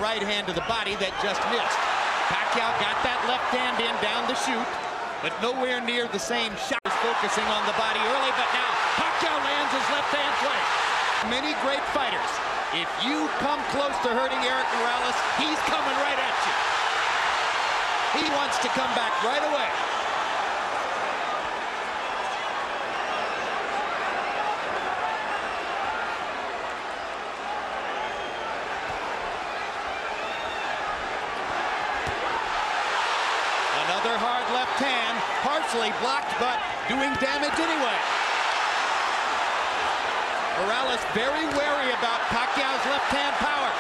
right hand to the body that just missed. Pacquiao got that left hand in down the chute, but nowhere near the same shot. Focusing on the body early, but now Pacquiao lands his left hand play. Many great fighters. If you come close to hurting Erik Morales, he's coming right at you. He wants to come back right away. Another hard left hand, partially blocked, but doing damage anyway. Morales very wary about Pacquiao's left-hand power.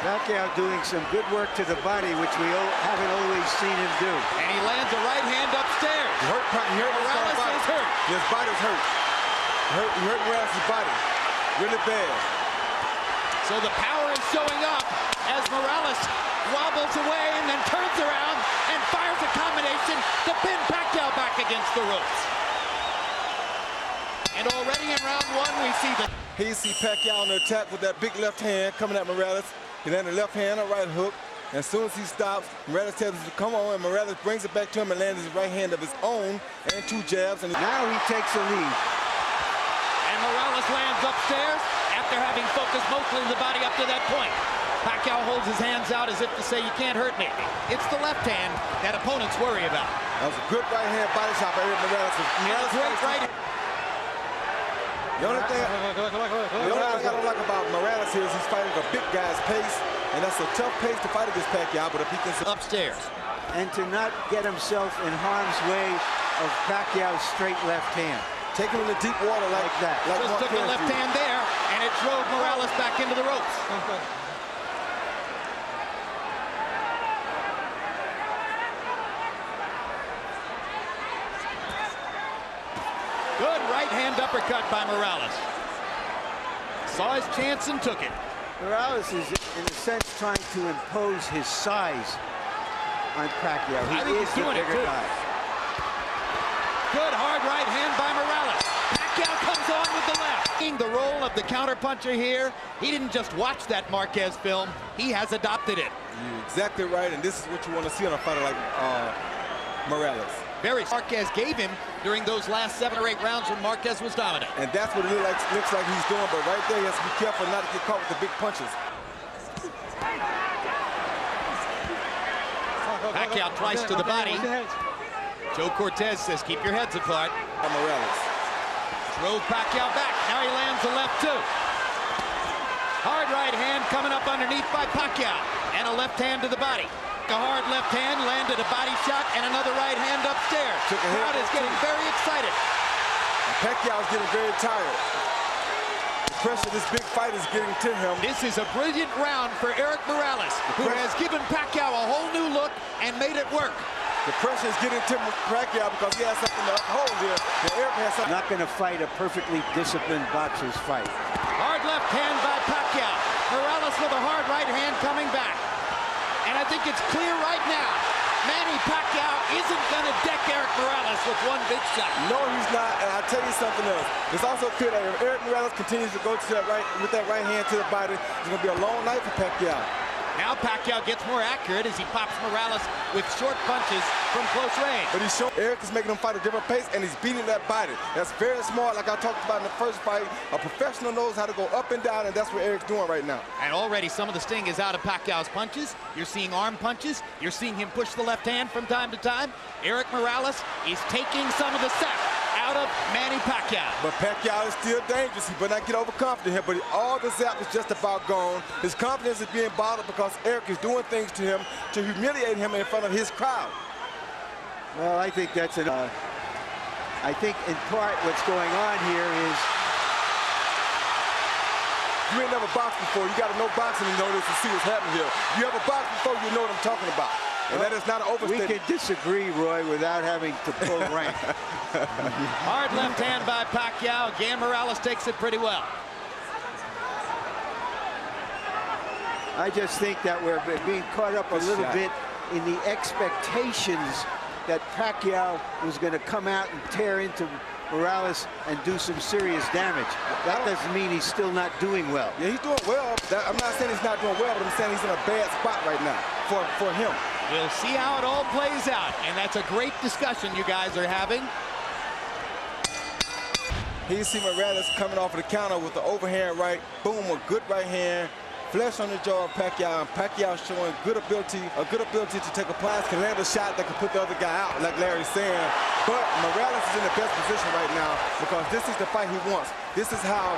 Pacquiao doing some good work to the body, which we haven't always seen him do. And he lands a right hand upstairs. Morales is hurt. His body's hurt. He hurt Morales' body really bad. So the power is showing up as Morales wobbles away and then turns around and fires a combination to pin Pacquiao back against the ropes. And already in round one, we see the... Here you see Pacquiao on the attack with that big left hand coming at Morales. He landed a left hand, a right hook. And as soon as he stops, Morales tells him to come on, and Morales brings it back to him and lands his right hand of his own and 2 jabs. And now he takes the lead. And Morales lands upstairs after having focused mostly the body up to that point. Pacquiao holds his hands out as if to say, you can't hurt me. It's the left hand that opponents worry about. That was a good right hand body shot by Erik Morales. Great right. The only thing I don't like about Morales here is he's fighting a big guy's pace, and that's a tough pace to fight against Pacquiao, but if he can... Upstairs. And to not get himself in harm's way of Pacquiao's straight left hand. Take him in the deep water like that. Just took the left hand there, and it drove Morales back into the ropes. Good right hand uppercut by Morales. Saw his chance and took it. Morales is, in a sense, trying to impose his size on Pacquiao. He is the bigger guy. Good hard right hand by Morales. Pacquiao comes on with the left. The role of the counterpuncher here, he didn't just watch that Marquez film, he has adopted it. You're exactly right, and this is what you want to see on a fighter like Morales. Very Marquez gave him during those last 7 or 8 rounds when Marquez was dominant. And that's what it looks like he's doing, but right there he has to be careful not to get caught with the big punches. Pacquiao twice to the body. Joe Cortez says, keep your heads apart. Morales drove Pacquiao back. Now he lands the left too. Hard right hand coming up underneath by Pacquiao. And a left hand to the body. A hard left hand landed a body shot and another right hand upstairs. The crowd is getting very excited. Pacquiao is getting very tired. The pressure this big fight is getting to him. This is a brilliant round for Erik Morales, who has given Pacquiao a whole new look and made it work. The pressure is getting to Pacquiao because he has something to uphold here. And Erik has something. Not going to fight a perfectly disciplined boxer's fight. Hard left hand by Pacquiao. Morales with a hard right hand coming back. And I think it's clear right now, Manny Pacquiao isn't going to deck Erik Morales with one big shot. No, he's not, and I'll tell you something else. It's also clear that if Erik Morales continues to go to that with that right hand to the body, it's going to be a long night for Pacquiao. Now Pacquiao gets more accurate as he pops Morales with short punches from close range. But he's showing Erik is making him fight a different pace, and he's beating that body. That's very smart, like I talked about in the first fight. A professional knows how to go up and down, and that's what Erik's doing right now. And already some of the sting is out of Pacquiao's punches. You're seeing arm punches. You're seeing him push the left hand from time to time. Erik Morales is taking some of the sap out of Manny Pacquiao. But Pacquiao is still dangerous. He better not get overconfident here, but all the zap is just about gone. His confidence is being bottled because Erik is doing things to him to humiliate him in front of his crowd. Well, I think that's an... I think in part what's going on here is... You ain't never boxed before. You got to know boxing to know this and see what's happening here. You ever boxed before, you know what I'm talking about. And that is not an overstatement. We can disagree, Roy, without having to pull rank. Hard left hand by Pacquiao. Again, Morales takes it pretty well. I just think that we're being caught up a little bit in the expectations that Pacquiao was going to come out and tear into Morales and do some serious damage. That doesn't mean he's still not doing well. Yeah, he's doing well. I'm not saying he's not doing well, but I'm saying he's in a bad spot right now for him. We'll see how it all plays out, and that's a great discussion you guys are having. Here you see Morales coming off of the counter with the overhand right. Boom, a good right hand. Flesh on the jaw of Pacquiao, and Pacquiao showing a good ability to take a punch, can land a shot that can put the other guy out, like Larry's saying. But Morales is in the best position right now because this is the fight he wants. This is how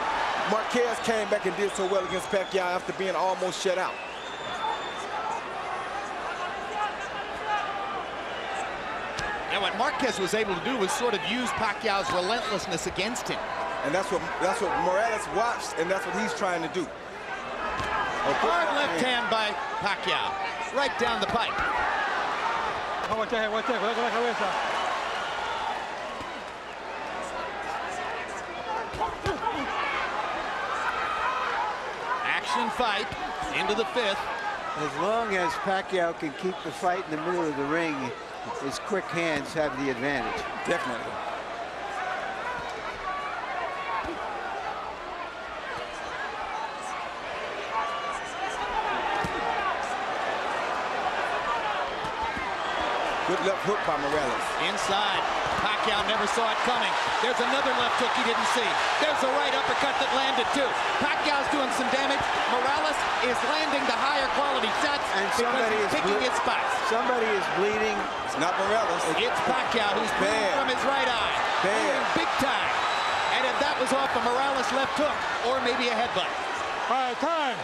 Marquez came back and did so well against Pacquiao after being almost shut out. And what Marquez was able to do was sort of use Pacquiao's relentlessness against him. And that's what Morales watched, and that's what he's trying to do. A hard left hand by Pacquiao, right down the pipe. Action fight into the fifth. As long as Pacquiao can keep the fight in the middle of the ring, his quick hands have the advantage. Definitely. Good left hook by Morales. Inside. Pacquiao never saw it coming. There's another left hook he didn't see. There's a right uppercut that landed too. Pacquiao's doing some damage. Morales is landing the higher quality shots And because somebody he's is picking his spots. Somebody is bleeding. It's not Morales. It's Pacquiao who's bleeding from his right eye. Bad. Big time. And if that was off a Morales left hook or maybe a headbutt. All right, time.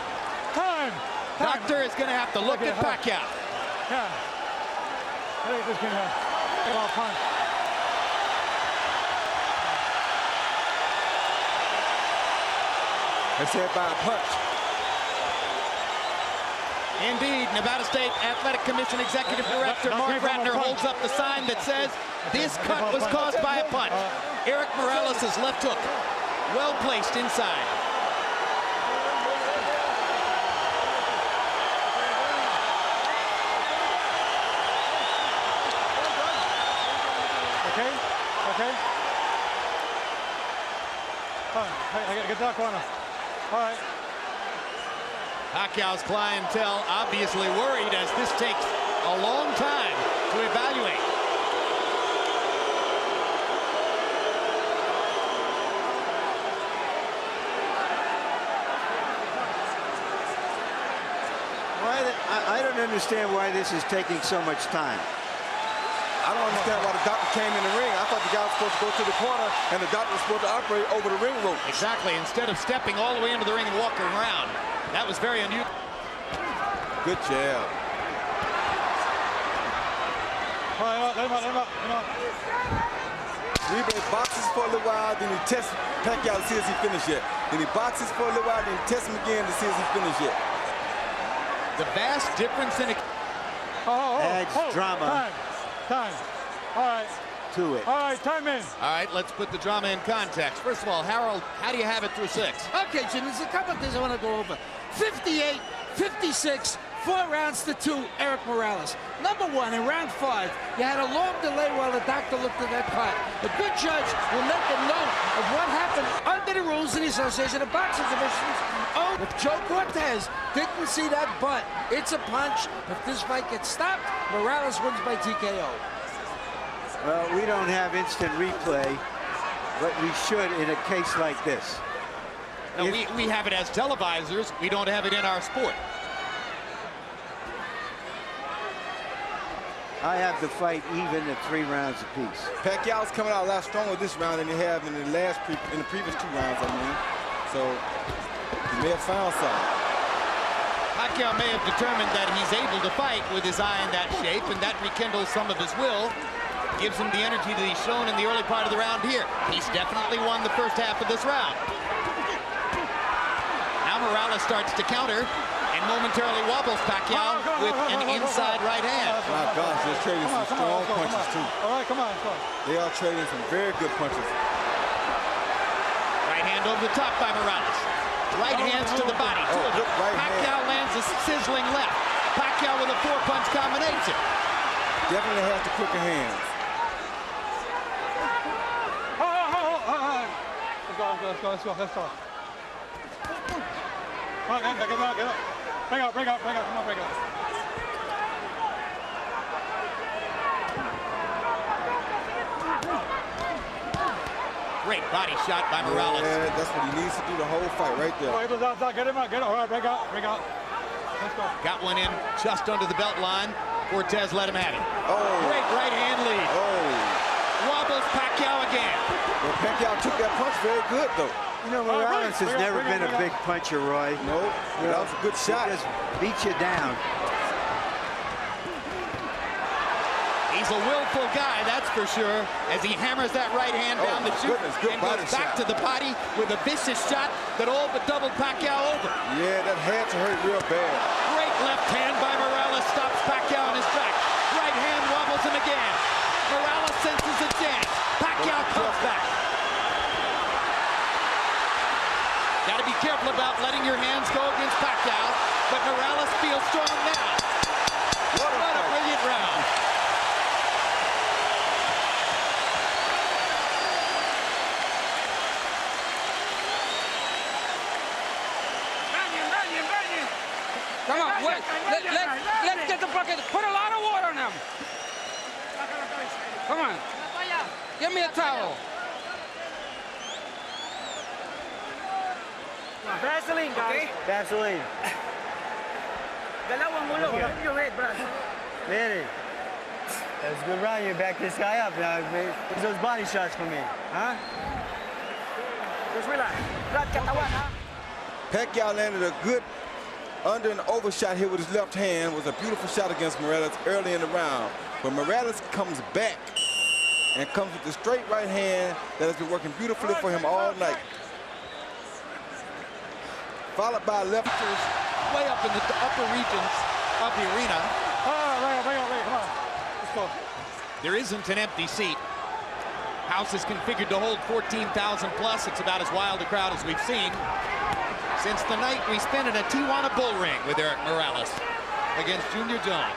Doctor is going to have to look at Pacquiao. Yeah. I think this can get off punch. It's hit by a punch. Indeed, Nevada State Athletic Commission Executive Director Mark Ratner holds up the sign that says this cut was caused by a punch. Erik Morales' left hook, well placed inside. Okay. All right, I gotta get that corner. All right. Pacquiao's clientele obviously worried as this takes a long time to evaluate. I don't understand why this is taking so much time. I don't understand why the doctor came in the ring. I thought the guy was supposed to go to the corner and the doctor was supposed to operate over the ring rope. Exactly, instead of stepping all the way into the ring and walking around. That was very unusual. Good jab. All right, let him up. Uribe boxes for a little while, then he tests Pacquiao to see if he finished yet. Then he boxes for a little while, then he tests him again to see if he finished yet. The vast difference in Adds drama. Time. All right. To it. All right, time in. All right, let's put the drama in context. First of all, Harold, how do you have it through 6? Okay, Jim, there's a couple of things I want to go over. 58, 56, 4 rounds to 2, Erik Morales. Number 1, in round 5, you had a long delay while the doctor looked at that cut. A good judge will make a note of what happened under the rules of the Association of Boxing Commissions. Oh, if Joe Cortez didn't see that butt, it's a punch. If this fight gets stopped, Morales wins by TKO. Well, we don't have instant replay, but we should in a case like this. No, we have it as televisors. We don't have it in our sport. I have the fight even at 3 rounds apiece. Pacquiao's coming out a lot stronger this round than he have in the previous 2 rounds, I mean. So he may have found something. Pacquiao may have determined that he's able to fight with his eye in that shape, and that rekindles some of his will. Gives him the energy that he's shown in the early part of the round here. He's definitely won the first half of this round. Now Morales starts to counter and momentarily wobbles Pacquiao with an inside right hand. My gosh, they're trading some strong punches too. All right, come on. They are trading some very good punches. Right hand over the top by Morales. Right hands to the body. Pacquiao lands a sizzling left. Pacquiao with a 4-punch combination. Definitely has the quicker hands. let's go, let's go, let's go. Come on, get up, get up. Bring up, come on, bring up. Great body shot by Morales. Yeah, that's what he needs to do the whole fight right there. Get him out, get him. All right, bring out. Let's go. Got one in just under the belt line. Cortez let him have it. Oh. Great right hand lead. Oh. Wobbles Pacquiao again. Well, Pacquiao took that punch very good, though. You know, Morales has never been a big puncher, Roy. No, that was a good shot. He just beats you down. He's a willful guy, that's for sure, as he hammers that right hand down the chute and goes back to the body with a vicious shot that all but doubled Pacquiao over. Yeah, that had to hurt real bad. Great left hand by Morales stops Pacquiao in his back. Right hand wobbles him again. Morales senses a chance. Pacquiao comes back. Got to be careful about letting your hands go against Pacquiao, but Morales feels strong now. What a brilliant round. Come on, wait. Let's get the bucket. Put a lot of water on him. Come on. Give me a towel. Vaseline, guys. Okay. Vaseline. Dalawang mulog. Your head, Brad. Manny. That was a good round. You backed this guy up. Now, use those body shots for me, huh? Just relax. Brad, katawan, ha? Pacquiao landed a good under and over shot here with his left hand. Was a beautiful shot against Morales early in the round. But Morales comes back and comes with the straight right hand that has been working beautifully for him all night. Followed by left. Way up in the upper regions of the arena. Bring up, come on. Let's go. There isn't an empty seat. House is configured to hold 14,000 plus. It's about as wild a crowd as we've seen since the night we spent in a Tijuana bull ring with Erik Morales against Junior Jones.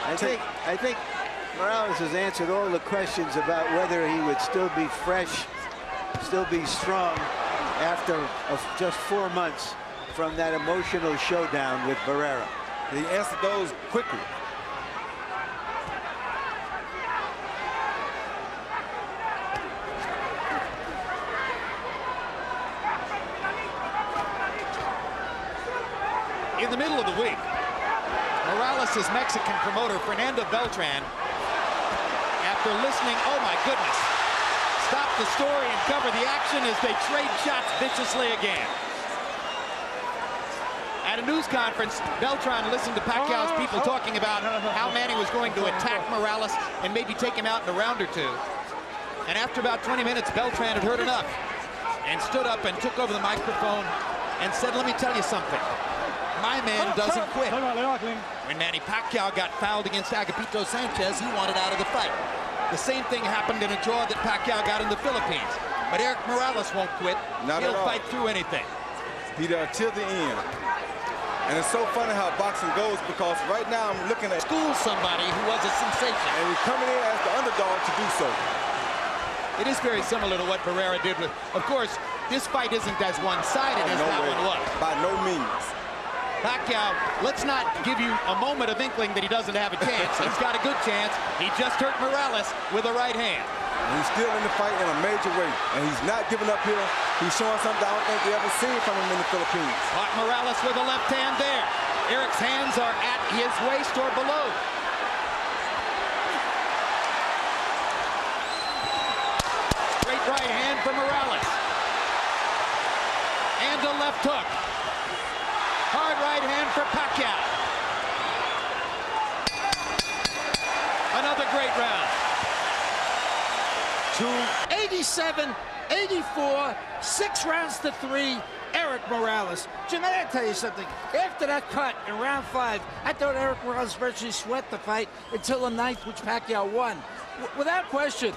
I think Morales has answered all the questions about whether he would still be fresh, still be strong after just 4 months from that emotional showdown with Barrera. He answered those quickly. In the middle of the week, Morales' Mexican promoter, Fernando Beltran, after listening, oh my goodness, stopped the story and covered the action as they trade shots viciously again. At a news conference, Beltran listened to Pacquiao's people talking about how Manny was going to attack Morales and maybe take him out in a round or two. And after about 20 minutes, Beltran had heard enough and stood up and took over the microphone and said, let me tell you something. My man doesn't quit. When Manny Pacquiao got fouled against Agapito Sanchez, he wanted out of the fight. The same thing happened in a draw that Pacquiao got in the Philippines. But Erik Morales won't quit. He'll fight through anything. Be there till the end. And it's so funny how boxing goes, because right now I'm looking at School somebody who was a sensation. and he's coming in as the underdog to do so. It is very similar to what Barrera did with, of course, this fight isn't as one-sided as that one was. By no means. Pacquiao, let's not give you a moment of inkling that he doesn't have a chance. He's got a good chance. He just hurt Morales with a right hand. He's still in the fight in a major way, and he's not giving up here. He's showing something I don't think we ever seen from him in the Philippines. Caught Morales with a left hand there. Erik's hands are at his waist or below. Straight right hand for Morales. And a left hook. Hard right hand for Pacquiao. Another great round. 87, 84, 6 rounds to 3, Erik Morales. Jim, I gotta tell you something. After that cut in round 5, I thought Erik Morales virtually swept the fight until the 9th, which Pacquiao won. Without question,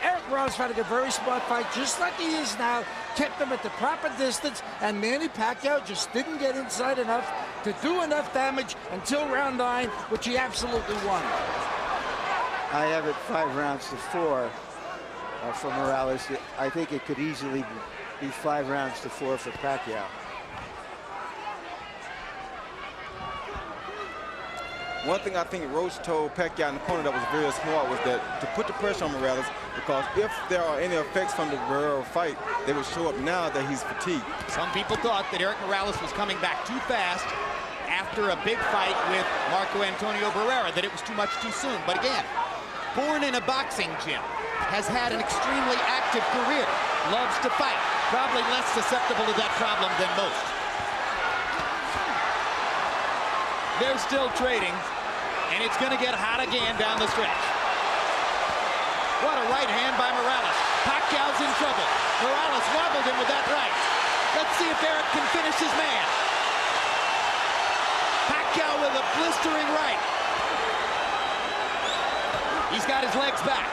Erik Morales fighting a very smart fight, just like he is now, kept him at the proper distance, and Manny Pacquiao just didn't get inside enough to do enough damage until round 9, which he absolutely won. I have it 5 rounds to 4. for Morales. I think it could easily be 5 rounds to 4 for Pacquiao. One thing I think Roach told Pacquiao in the corner that was very smart was that to put the pressure on Morales, because if there are any effects from the Barrera fight, they would show up now that he's fatigued. Some people thought that Erik Morales was coming back too fast after a big fight with Marco Antonio Barrera, that it was too much too soon. But again, born in a boxing gym, has had an extremely active career, loves to fight, probably less susceptible to that problem than most. They're still trading, and it's going to get hot again down the stretch. What a right hand by Morales. Pacquiao's in trouble. Morales wobbled him with that right. Let's see if Erik can finish his man. Pacquiao with a blistering right. He's got his legs back.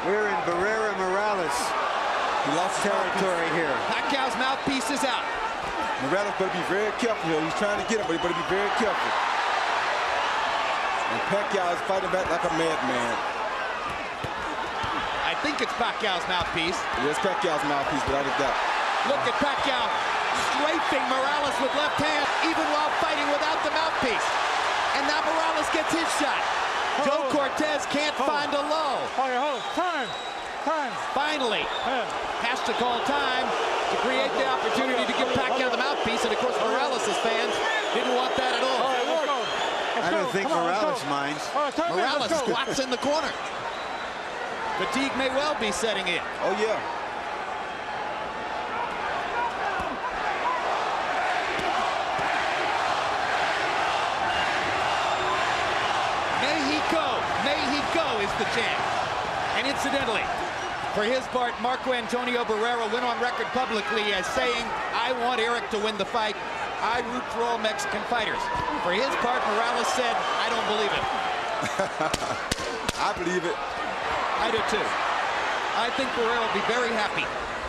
We're in Barrera Morales. He lost territory here. Pacquiao's mouthpiece is out. Morales better be very careful here. He's trying to get him, but he better be very careful. And Pacquiao is fighting back like a madman. I think it's Pacquiao's mouthpiece. Yes, Pacquiao's mouthpiece, without a doubt. Look at Pacquiao strafing Morales with left hand, even while fighting without the mouthpiece. And now Morales gets his shot. Joe Cortez can't find a low. Hold. Time. Finally, has to call time to create the opportunity to give Pacquiao the mouthpiece. And of course, Morales' fans didn't want that at all. I don't think Morales minds. Morales squats in the corner. Fatigue may well be setting in. Oh, yeah. May he go is the chant. And incidentally, for his part, Marco Antonio Barrera went on record publicly as saying, I want Erik to win the fight. I root for all Mexican fighters. For his part, Morales said, I don't believe it. I believe it. I do too. I think Barrera will be very happy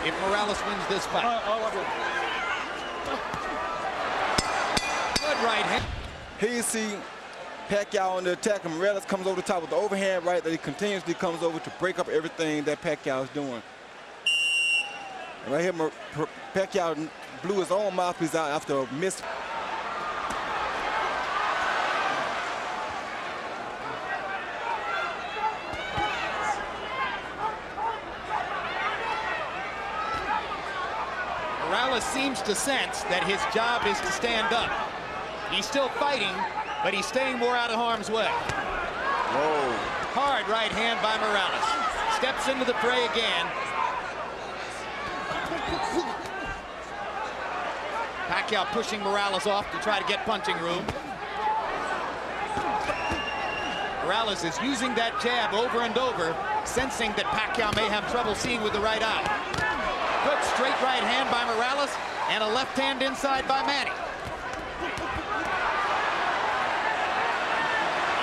if Morales wins this fight. Good right hand. Here you see Pacquiao on the attack, and Morales comes over the top with the overhand right that he continuously comes over to break up everything that Pacquiao is doing. And right here, Pacquiao blew his own mouthpiece out after a miss. Morales seems to sense that his job is to stand up. He's still fighting, but he's staying more out of harm's way. Whoa. Hard right hand by Morales. Steps into the fray again. Pacquiao pushing Morales off to try to get punching room. Morales is using that jab over and over, sensing that Pacquiao may have trouble seeing with the right eye. Good straight right hand by Morales, and a left hand inside by Manny.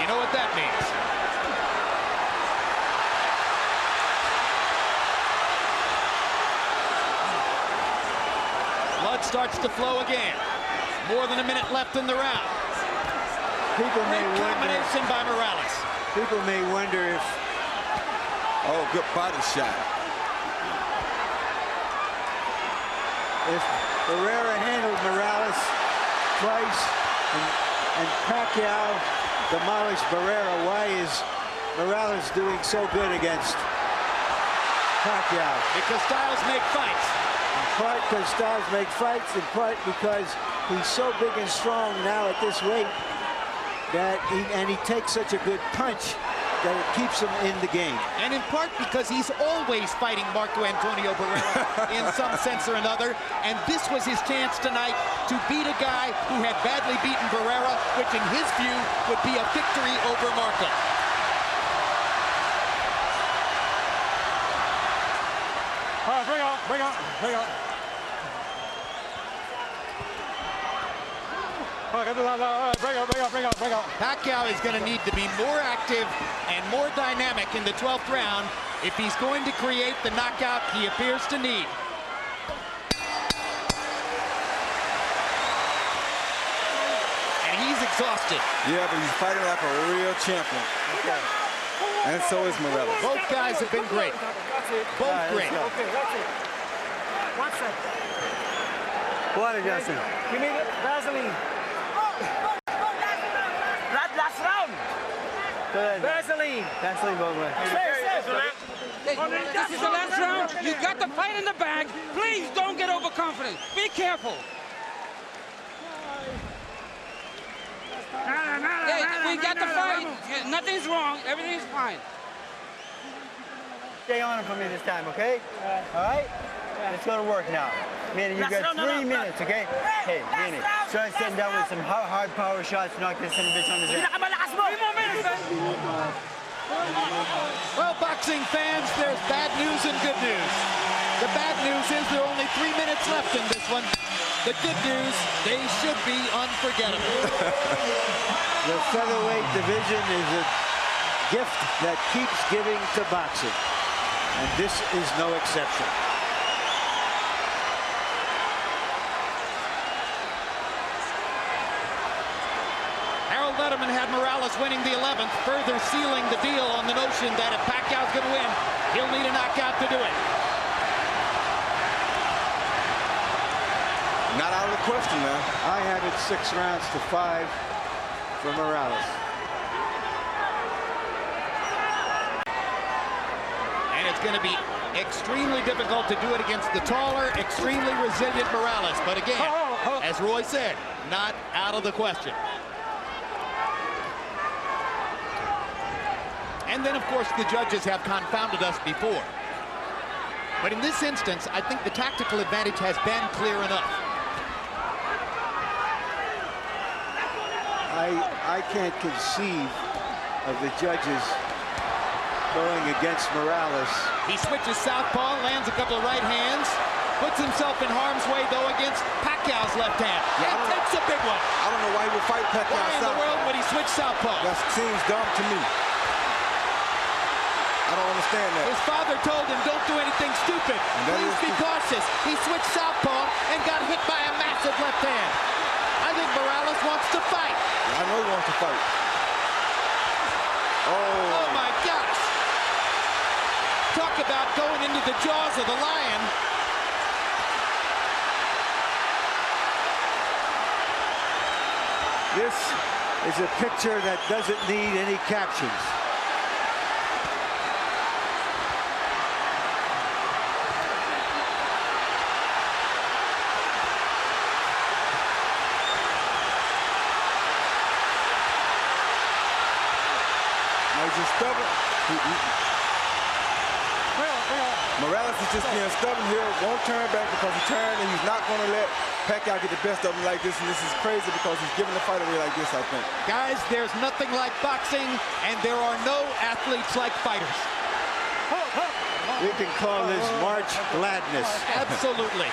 You know what that means. Blood starts to flow again. More than a minute left in the round. People may Great wonder. combination by Morales. People may wonder if. Oh, good body shot. If Barrera handled Morales twice and Pacquiao demolished Barrera, why is Morales doing so good against Pacquiao? Because styles make fights. In part because styles make fights, in part because he's so big and strong now at this weight that he takes such a good punch that it keeps him in the game. And in part because he's always fighting Marco Antonio Barrera in some sense or another. And this was his chance tonight to beat a guy who had badly beaten Barrera, which in his view would be a victory over Marco. All right, bring on. Bring on. Pacquiao is going to need to be more active and more dynamic in the 12th round if he's going to create the knockout he appears to need. And he's exhausted. Yeah, but he's fighting like a real champion. Okay. And so is Morales. Both guys have been great. Both great. Okay, that's it. 1 second. Water, Justin. Give me the Vaseline. Last round. Good. Vaseline. Vaseline, both ways. Hey, this is the last round. You got the fight in the bag. Please don't get overconfident. Be careful. Hey, we got the fight. Nothing's wrong. Everything's fine. Stay on him for me this time, okay? All right? Let's go to work now. Manny, you got 3 minutes, okay? Hey, Manny, start sitting down with some hard power shots, knock this bitch on his head. Well, boxing fans, there's bad news and good news. The bad news is there are only 3 minutes left in this one. The good news, they should be unforgettable. The featherweight division is a gift that keeps giving to boxing, and this is no exception. Letterman had Morales winning the 11th, further sealing the deal on the notion that if Pacquiao's going to win, he'll need a knockout to do it. Not out of the question now. I have it 6 rounds to 5 for Morales. And it's going to be extremely difficult to do it against the taller, extremely resilient Morales. But again, as Roy said, not out of the question. And then, of course, the judges have confounded us before. But in this instance, I think the tactical advantage has been clear enough. I can't conceive of the judges going against Morales. He switches southpaw, lands a couple of right hands, puts himself in harm's way, though, against Pacquiao's left hand. Yeah, and takes a big one. I don't know why he would fight Pacquiao. Why in the world would he switch southpaw? That seems dumb to me. I don't understand that. His father told him, don't do anything stupid. Please be cautious. He switched southpaw and got hit by a massive left hand. I think Morales wants to fight. I know he wants to fight. Oh, my gosh. Talk about going into the jaws of the lion. This is a picture that doesn't need any captions. He's just stubborn. Morales is just being stubborn here, won't turn back because he turned, and he's not going to let Pacquiao get the best of him like this, and this is crazy because he's giving the fight away like this, I think. Guys, there's nothing like boxing, and there are no athletes like fighters. We can call this March Gladness. Absolutely.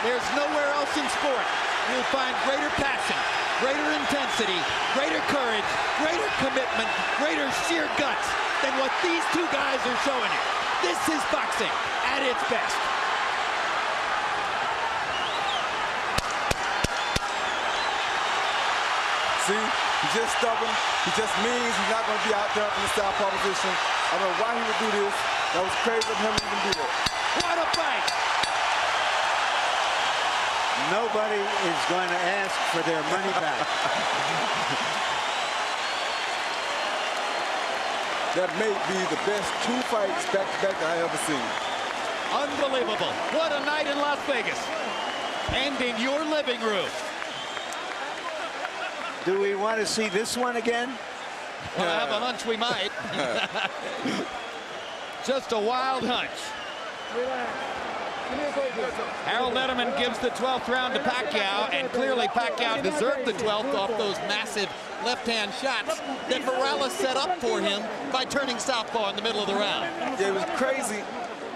There's nowhere else in sport you'll find greater passion, greater intensity, greater courage, greater commitment, greater sheer guts than what these two guys are showing you. This is boxing at its best. See, he's just stubborn. He just means he's not going to be out there in the southpaw position. I don't know why he would do this. That was crazy of him to even do that. What a fight! Nobody is going to ask for their money back. That may be the best 2 fights back-to-back I ever seen. Unbelievable. What a night in Las Vegas. And in your living room. Do we want to see this one again? Well, I have a hunch we might. Just a wild hunch. Harold Letterman gives the 12th round to Pacquiao, and clearly Pacquiao deserved the 12th off those massive left-hand shots that Morales set up for him by turning southpaw in the middle of the round. Yeah, it was crazy.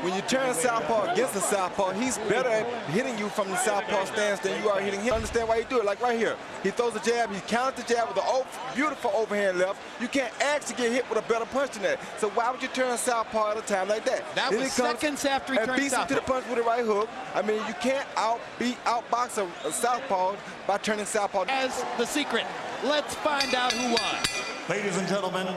When you turn southpaw against the southpaw, he's better at hitting you from the southpaw stance than you are hitting him. Understand why he do it? Like right here, he throws a jab, he counters the jab with a beautiful overhand left. You can't actually get hit with a better punch than that. So why would you turn southpaw at a time like that? That then was seconds after he turned beats him to the punch with a right hook. I mean, you can't outbox a southpaw by turning southpaw. As the secret, let's find out who won. Ladies and gentlemen,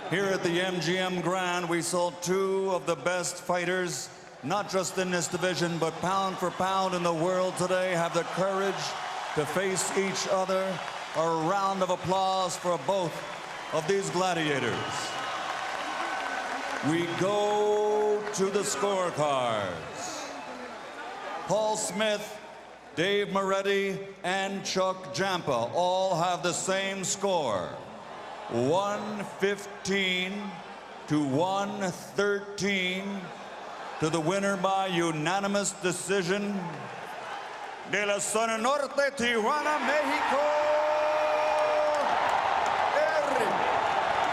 Here at the MGM Grand, we saw two of the best fighters, not just in this division, but pound for pound in the world today, have the courage to face each other. A round of applause for both of these gladiators. We go to the scorecards. Paul Smith, Dave Moretti, and Chuck Jampa all have the same score. 115 to 113 to the winner by unanimous decision. De la zona norte, Tijuana, Mexico, Erik,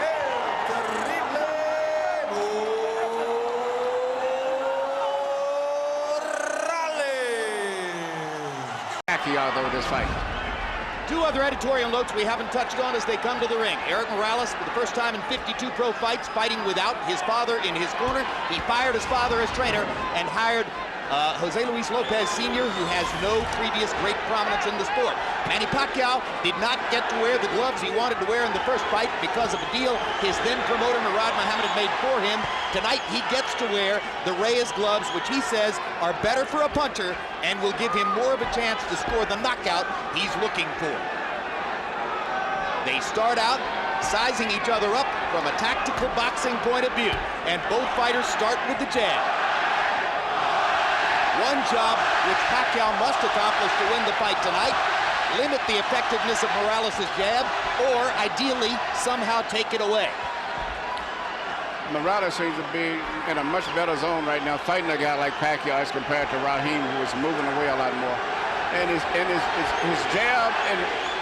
el terrible Morales. Pacquiao, though, this fight. Two other editorial notes we haven't touched on as they come to the ring. Erik Morales, for the first time in 52 pro fights, fighting without his father in his corner. He fired his father as trainer and hired Jose Luis Lopez Sr., who has no previous great prominence in the sport. Manny Pacquiao did not get to wear the gloves he wanted to wear in the first fight because of a deal his then promoter Murad Muhammad had made for him. Tonight he gets to wear the Reyes gloves, which he says are better for a puncher and will give him more of a chance to score the knockout he's looking for. They start out sizing each other up from a tactical boxing point of view, and both fighters start with the jab. One job which Pacquiao must accomplish to win the fight tonight: limit the effectiveness of Morales' jab, or ideally somehow take it away. Morales seems to be in a much better zone right now, fighting a guy like Pacquiao as compared to Raheem, who is moving away a lot more. And his jab, and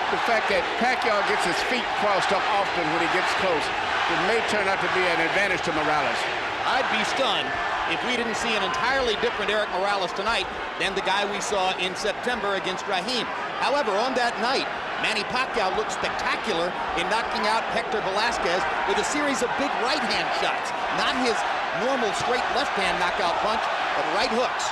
the fact that Pacquiao gets his feet crossed up often when he gets close, it may turn out to be an advantage to Morales. I'd be stunned if we didn't see an entirely different Erik Morales tonight than the guy we saw in September against Raheem. However, on that night, Manny Pacquiao looked spectacular in knocking out Hector Velasquez with a series of big right-hand shots. Not his normal straight left-hand knockout punch, but right hooks.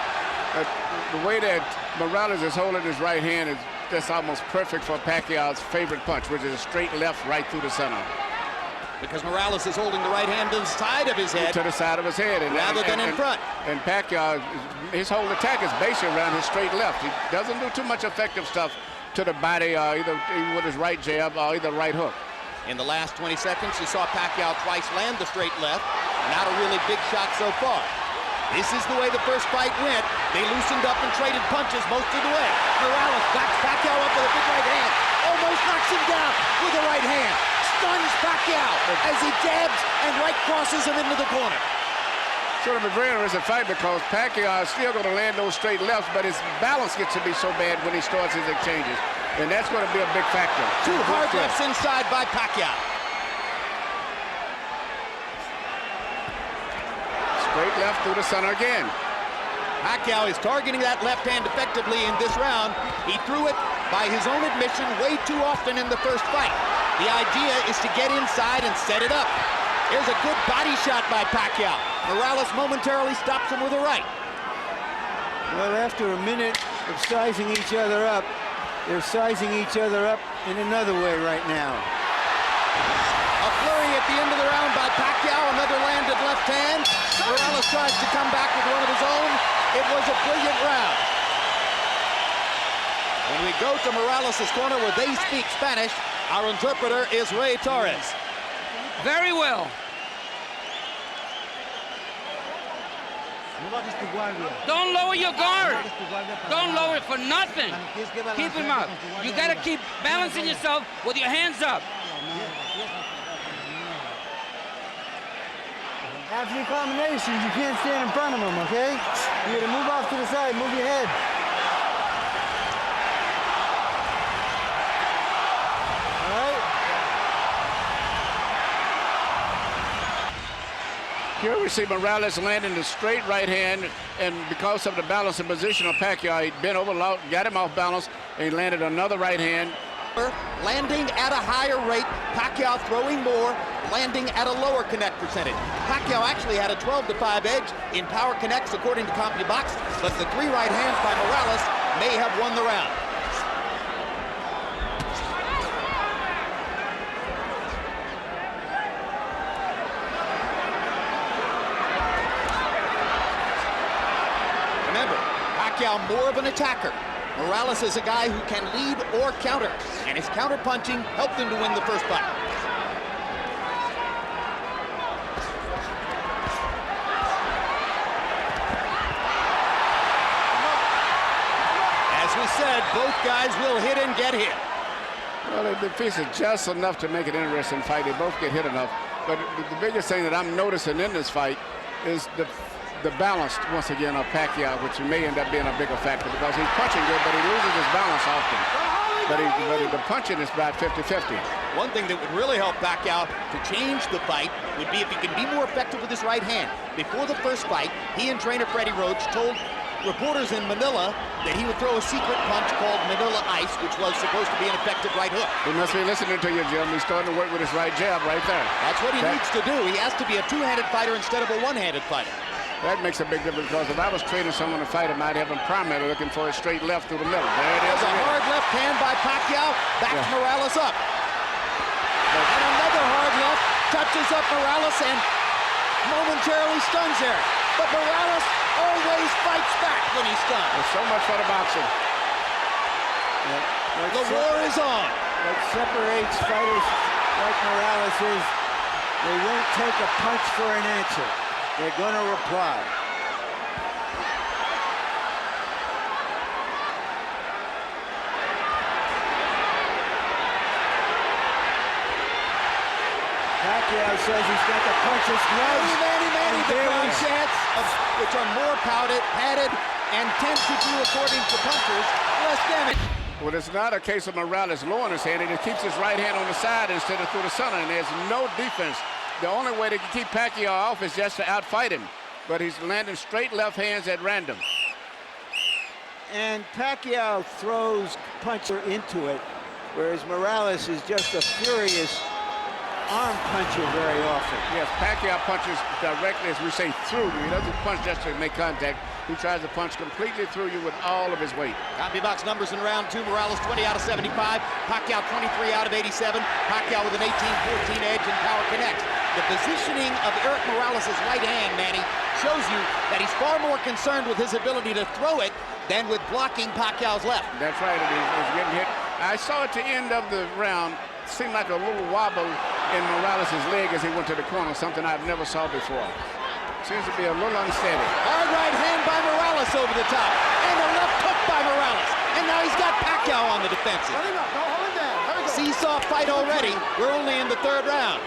The way that Morales is holding his right hand is just almost perfect for Pacquiao's favorite punch, which is a straight left right through the center. Because Morales is holding the right hand to the side of his head. To the side of his head. Rather than in front. And Pacquiao, his whole attack is based around his straight left. He doesn't do too much effective stuff to the body, either with his right jab or either right hook. In the last 20 seconds, you saw Pacquiao twice land the straight left. Not a really big shot so far. This is the way the first fight went. They loosened up and traded punches most of the way. Morales backs Pacquiao up with a big right hand. Almost knocks him down with a right hand. Stuns Pacquiao as he jabs and right crosses him into the corner. Sort of a very interesting fight because Pacquiao is still going to land those straight lefts, but his balance gets to be so bad when he starts his exchanges. And that's going to be a big factor. Two hard lefts inside by Pacquiao. Straight left through the center again. Pacquiao is targeting that left hand effectively in this round. He threw it, by his own admission, way too often in the first fight. The idea is to get inside and set it up. Here's a good body shot by Pacquiao. Morales momentarily stops him with a right. Well, after a minute of sizing each other up, they're sizing each other up in another way right now. A flurry at the end of the round by Pacquiao, another landed left hand. Morales tries to come back with one of his own. It was a brilliant round. When we go to Morales' corner where they speak Spanish, our interpreter is Ray Torres. Very well. Don't lower your guard. Don't lower it for nothing. Keep him up. You got to keep balancing yourself with your hands up. After your combinations, you can't stand in front of them, okay? You gotta move off to the side, move your head. All right? Here we see Morales landing the straight right hand, and because of the balance and position of Pacquiao, he bent over, got him off balance, and he landed another right hand. Landing at a higher rate, Pacquiao throwing more, landing at a lower connect percentage. Pacquiao actually had a 12-5 edge in power connects according to CompuBox, but the three right hands by Morales may have won the round. Pacquiao more of an attacker. Morales is a guy who can lead or counter, and his counter-punching helped him to win the first fight. As we said, both guys will hit and get hit. Well, the piece is just enough to make it an interesting fight. They both get hit enough. But the biggest thing that I'm noticing in this fight is the balance, once again, of Pacquiao, which may end up being a bigger factor because he's punching good, but he loses his balance often. But the punching is about 50-50. One thing that would really help Pacquiao to change the fight would be if he can be more effective with his right hand. Before the first fight, he and trainer Freddie Roach told reporters in Manila that he would throw a secret punch called Manila Ice, which was supposed to be an effective right hook. He must be listening to you, Jim. He's starting to work with his right jab right there. That's what he needs to do. He has to be a two-handed fighter instead of a one-handed fighter. That makes a big difference because if I was training someone to fight him, I'd have him primarily looking for a straight left through the middle. There it is. There's a hard left hand by Pacquiao. Backs Morales up. And another hard left touches up Morales and momentarily stuns Erik. But Morales always fights back when he's stunned. There's so much for the boxing. The war is on. What separates fighters like Morales is they won't take a punch for an answer. They're going to reply. Pacquiao says he's got to punch his gloves. Manny, the ground chants, which are more padded, and tend to do, according to punchers, less damage. Well, it's not a case of Morales lowering his hand. He just keeps his right hand on the side instead of through the center, and there's no defense. The only way to keep Pacquiao off is just to outfight him. But he's landing straight left hands at random. And Pacquiao throws puncher into it, whereas Morales is just a furious arm puncher very often. Yes, Pacquiao punches directly, as we say, through you. He doesn't punch just to make contact. He tries to punch completely through you with all of his weight. Copy box numbers in round two. Morales 20 out of 75. Pacquiao 23 out of 87. Pacquiao with an 18-14 edge in power connects. The positioning of Erik Morales' right hand, Manny, shows you that he's far more concerned with his ability to throw it than with blocking Pacquiao's left. That's right, he's getting hit. I saw at the end of the round, seemed like a little wobble in Morales' leg as he went to the corner, something I've never saw before. Seems to be a little unsteady. Hard right hand by Morales over the top. And a left hook by Morales. And now he's got Pacquiao on the defensive. Let him up. Don't hold him down. There we go. Seesaw fight already. We're only in the third round.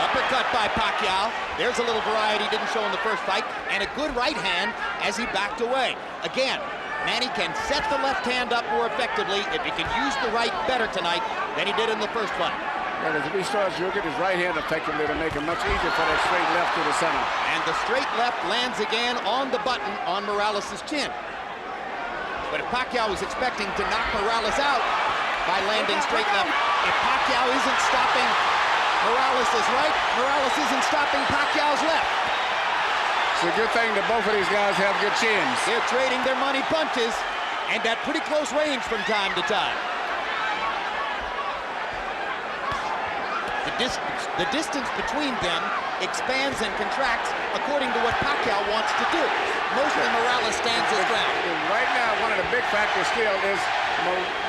Uppercut by Pacquiao. There's a little variety didn't show in the first fight, and a good right hand as he backed away. Again, Manny can set the left hand up more effectively if he can use the right better tonight than he did in the first fight. Well, if he starts using his right hand effectively, it'll make it much easier for that straight left to the center. And the straight left lands again on the button on Morales' chin. But if Pacquiao is expecting to knock Morales out by landing straight left, if Pacquiao isn't stopping Morales is right. Morales isn't stopping Pacquiao's left. It's a good thing that both of these guys have good chins. They're trading their money punches and at pretty close range from time to time. The distance between them expands and contracts according to what Pacquiao wants to do. Mostly Morales stands his ground. Right now, one of the big factors still is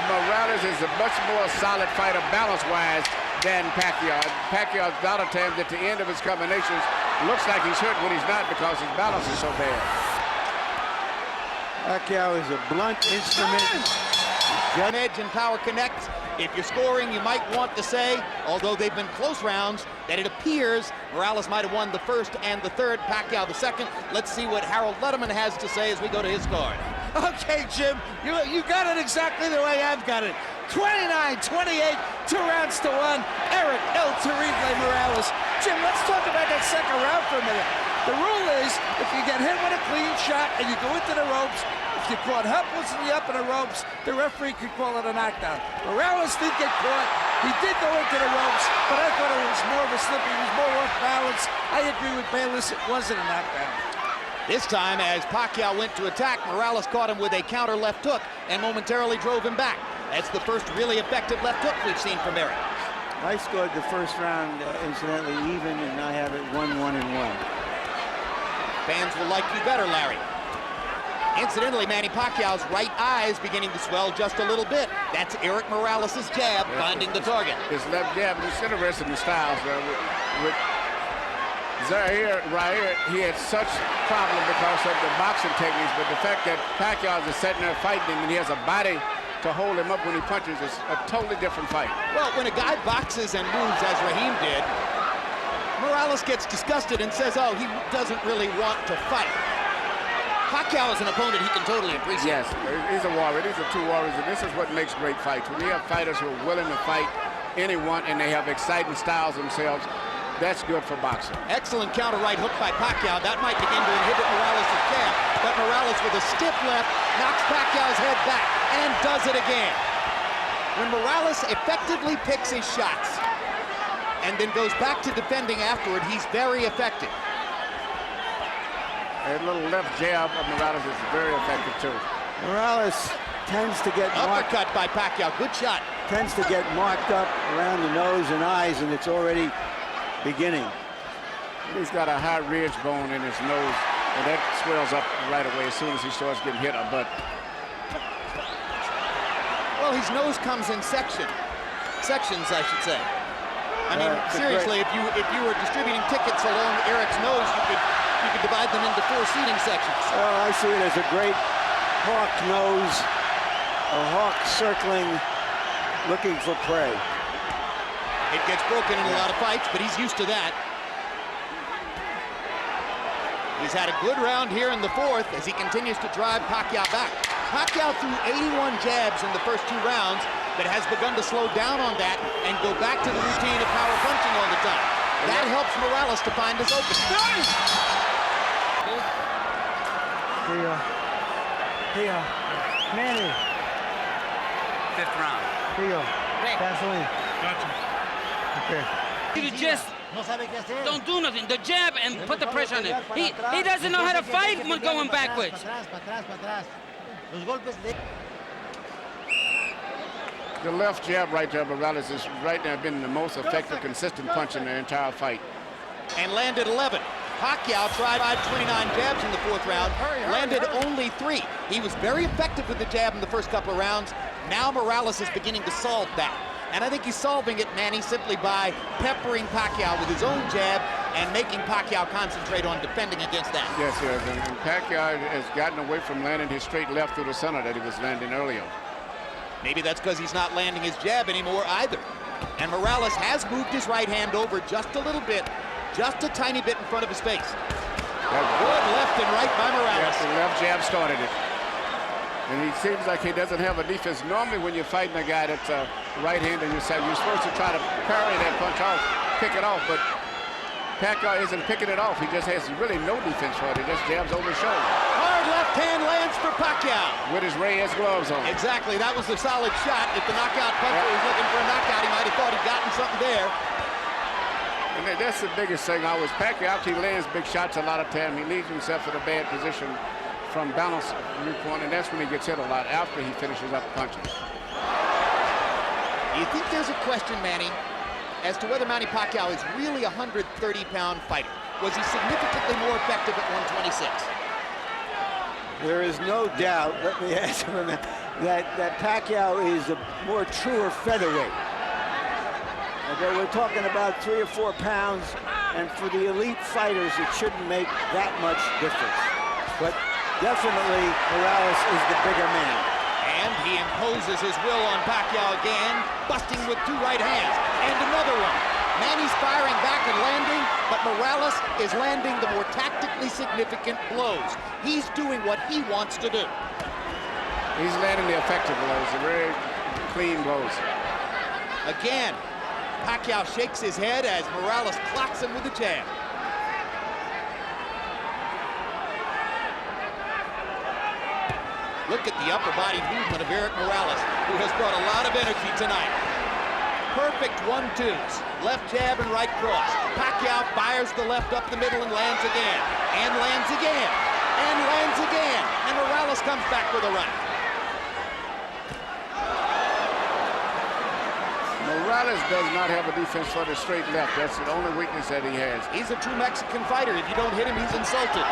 Morales is a much more solid fighter balance-wise than Pacquiao. Pacquiao, a lot of times at the end of his combinations, looks like he's hurt when he's not because his balance is so bad. Pacquiao is a blunt instrument. Edge and power connects. If you're scoring, you might want to say, although they've been close rounds, that it appears Morales might have won the first and the third, Pacquiao the second. Let's see what Harold Letterman has to say as we go to his card. Okay, Jim, you got it exactly the way I've got it. 29-28, 2 rounds to 1. Erik El Terrible Morales. Jim, let's talk about that second round for a minute. The rule is, if you get hit with a clean shot and you go into the ropes, if you're caught helpless in the upper ropes, the referee could call it a knockdown. Morales did get caught. He did go into the ropes, but I thought it was more of a slip. He was more off balance. I agree with Bayless. It wasn't a knockdown. This time, as Pacquiao went to attack, Morales caught him with a counter left hook and momentarily drove him back. That's the first really effective left hook we've seen from Erik. I scored the first round, incidentally, even, and I have it 1-1-1. Fans will like you better, Larry. Incidentally, Manny Pacquiao's right eye is beginning to swell just a little bit. That's Erik Morales' jab finding the target. His left jab, it's interesting the styles. With Zaire, right here, he had such problem because of the boxing techniques, but the fact that Pacquiao is sitting there fighting him and he has a body to hold him up when he punches is a totally different fight. Well, when a guy boxes and moves as Raheem did, Morales gets disgusted and says, oh, he doesn't really want to fight. Pacquiao is an opponent he can totally appreciate. Yes, he's a warrior. These are two warriors, and this is what makes great fights. When you have fighters who are willing to fight anyone and they have exciting styles themselves, that's good for boxing. Excellent counter right hook by Pacquiao. That might begin to inhibit Morales' jab, but Morales with a stiff left knocks Pacquiao's head back and does it again. When Morales effectively picks his shots and then goes back to defending afterward, he's very effective. That little left jab of Morales is very effective too. Morales tends to get uppercut by Pacquiao. Good shot. Tends to get marked up around the nose and eyes, and it's already beginning. He's got a high ridge bone in his nose, and that swells up right away as soon as he starts getting hit a butt. Well, his nose comes in sections, I should say. I mean, seriously, if you were distributing tickets along Erik's nose, you could divide them into 4 seating sections. Oh, I see it as a great hawk nose, a hawk circling, looking for prey. It gets broken in a lot of fights, but he's used to that. He's had a good round here in the 4th as he continues to drive Pacquiao back. Pacquiao threw 81 jabs in the first 2 rounds, but has begun to slow down on that and go back to the routine of power punching all the time. That helps Morales to find his opening. Here, Manny. 5th round. Here you go. Vaseline. Gotcha. Okay. You just don't do nothing. The jab and put the pressure on him. He doesn't know how to fight going backwards. The left jab right there, Morales is right now been the most effective, consistent punch in the entire fight. And landed 11. Pacquiao tried 29 jabs in the 4th round, landed only 3. He was very effective with the jab in the first couple of rounds. Now Morales is beginning to solve that. And I think he's solving it, Manny, simply by peppering Pacquiao with his own jab and making Pacquiao concentrate on defending against that. Yes, yes, and Pacquiao has gotten away from landing his straight left through the center that he was landing earlier. Maybe that's because he's not landing his jab anymore either. And Morales has moved his right hand over just a little bit, just a tiny bit in front of his face. Good left and right by Morales. Yes, the left jab started it. And he seems like he doesn't have a defense. Normally when you're fighting a guy that's right-handed, you're supposed to try to parry that punch off, pick it off, but Pacquiao isn't picking it off. He just has really no defense for it. He just jabs over his shoulder. Hard left hand lands for Pacquiao. With his Reyes gloves on. Exactly, that was a solid shot. If the knockout puncher was looking for a knockout, he might have thought he'd gotten something there. And that's the biggest thing always. Pacquiao, he lands big shots a lot of time. He leaves himself in a bad position from balance viewpoint, and that's when he gets hit a lot after he finishes up punches. Do you think there's a question, Manny, as to whether Manny Pacquiao is really a 130-pound fighter? Was he significantly more effective at 126? There is no doubt, let me answer him, that Pacquiao is a more truer featherweight. Okay, we're talking about 3 or 4 pounds, and for the elite fighters, it shouldn't make that much difference. But definitely, Morales is the bigger man. And he imposes his will on Pacquiao again, busting with 2 right hands. And another one. Manny's firing back and landing, but Morales is landing the more tactically significant blows. He's doing what he wants to do. He's landing the effective blows, the very clean blows. Again, Pacquiao shakes his head as Morales clocks him with a jab. Look at the upper body movement of Erik Morales, who has brought a lot of energy tonight. Perfect 1-2s, left jab and right cross. Pacquiao fires the left up the middle and lands again, and lands again. and lands again. And Morales comes back with a right. Morales does not have a defense for the straight left. That's the only weakness that he has. He's a true Mexican fighter. If you don't hit him, he's insulted.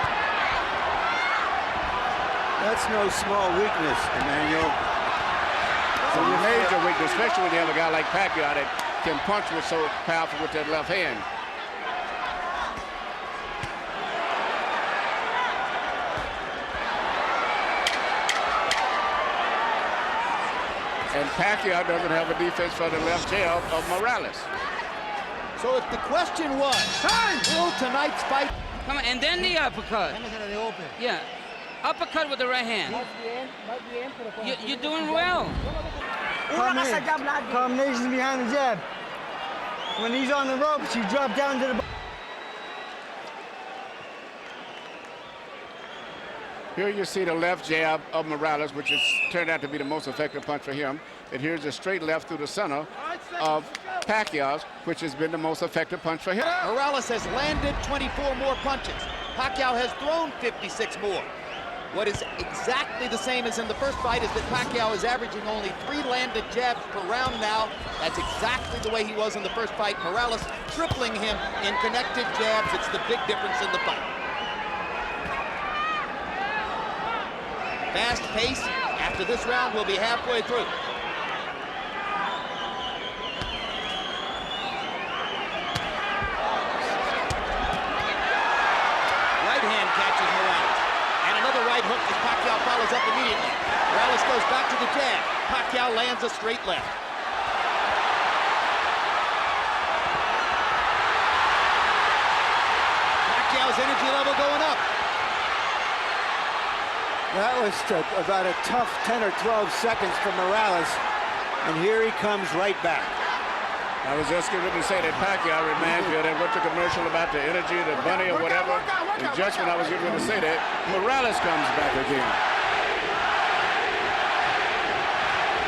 That's no small weakness, Emmanuel. It's a major weakness, especially when you have a guy like Pacquiao that can punch with so powerful with that left hand. And Pacquiao doesn't have a defense for the left jab of Morales. So if the question was, will tonight's fight... Come on, and then the uppercut. Yeah, uppercut with the right hand. You're doing well. Combinations behind the jab. When he's on the ropes, you drop down to the... Here you see the left jab of Morales, which has turned out to be the most effective punch for him. And here's a straight left through the center of Pacquiao's, which has been the most effective punch for him. Morales has landed 24 more punches. Pacquiao has thrown 56 more. What is exactly the same as in the first fight is that Pacquiao is averaging only 3 landed jabs per round now. That's exactly the way he was in the first fight. Morales tripling him in connected jabs. It's the big difference in the fight. Fast pace. After this round, we'll be halfway through. Right hand catches Morales. And another right hook as Pacquiao follows up immediately. Morales goes back to the jab. Pacquiao lands a straight left. Pacquiao's energy level going up. That was about a tough 10 or 12 seconds for Morales, and here he comes right back. I was just going to say that Pacquiao reminds me of that what's the commercial about the energy, the bunny or whatever. And just when I was getting ready to say that, Morales comes back again.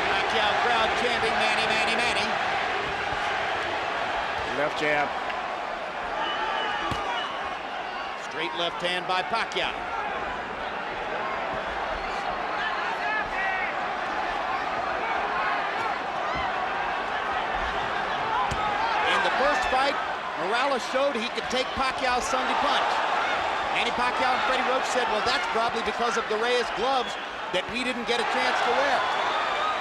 Pacquiao crowd chanting, Manny, Manny, Manny. Left jab. Straight left hand by Pacquiao. Fight, Morales showed he could take Pacquiao's Sunday punch. Manny Pacquiao and Freddie Roach said, well, that's probably because of the Reyes gloves that we didn't get a chance to wear.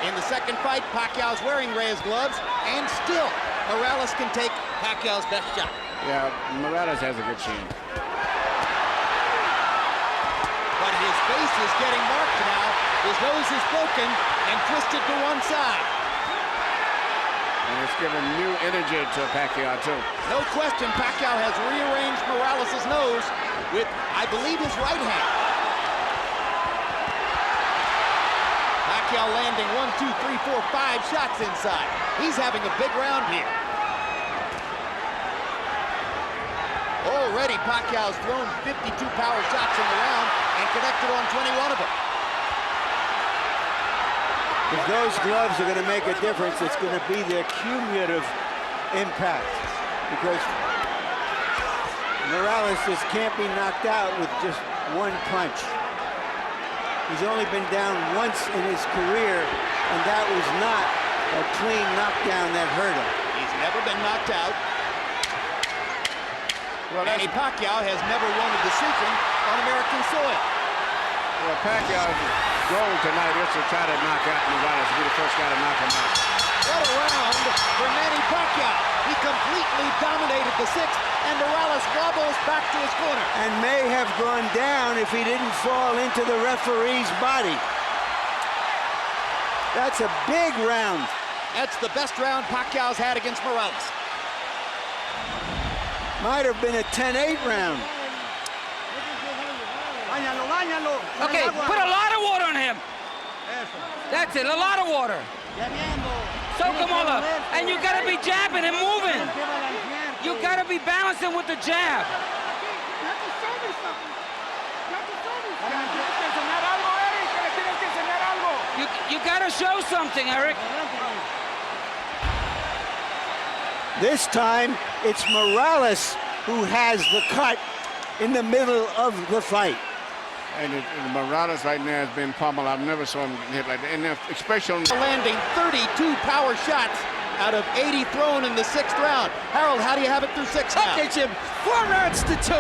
In the second fight, Pacquiao's wearing Reyes gloves, and still, Morales can take Pacquiao's best shot. Yeah, Morales has a good chin. But his face is getting marked now. His nose is broken and twisted to one side. And it's given new energy to Pacquiao, too. No question, Pacquiao has rearranged Morales' nose with, I believe, his right hand. Pacquiao landing 1, 2, 3, 4, 5 shots inside. He's having a big round here. Already, Pacquiao's thrown 52 power shots in the round and connected on 21 of them. If those gloves are going to make a difference, it's going to be their cumulative impact, because Morales just can't be knocked out with just one punch. He's only been down once in his career, and that was not a clean knockdown that hurt him. He's never been knocked out. Well, Manny Pacquiao has never won a decision on American soil. Well, Pacquiao's goal tonight is to try to knock out Morales, to be the first guy to knock him out. What a round for Manny Pacquiao. He completely dominated the sixth, and Morales wobbles back to his corner. And may have gone down if he didn't fall into the referee's body. That's a big round. That's the best round Pacquiao's had against Morales. Might have been a 10-8 round. Okay, put a lot of water on him. That's it, a lot of water. Soak him all up. And you gotta be jabbing and moving. You gotta be balancing with the jab. You gotta show something, Erik. This time, it's Morales who has the cut in the middle of the fight. And Morales right now has been pummeled. I've never saw him hit like that. And especially on landing 32 power shots out of 80 thrown in the 6th round. Harold, how do you have it through 6 now? Okay, Jim, 4 rounds to 2.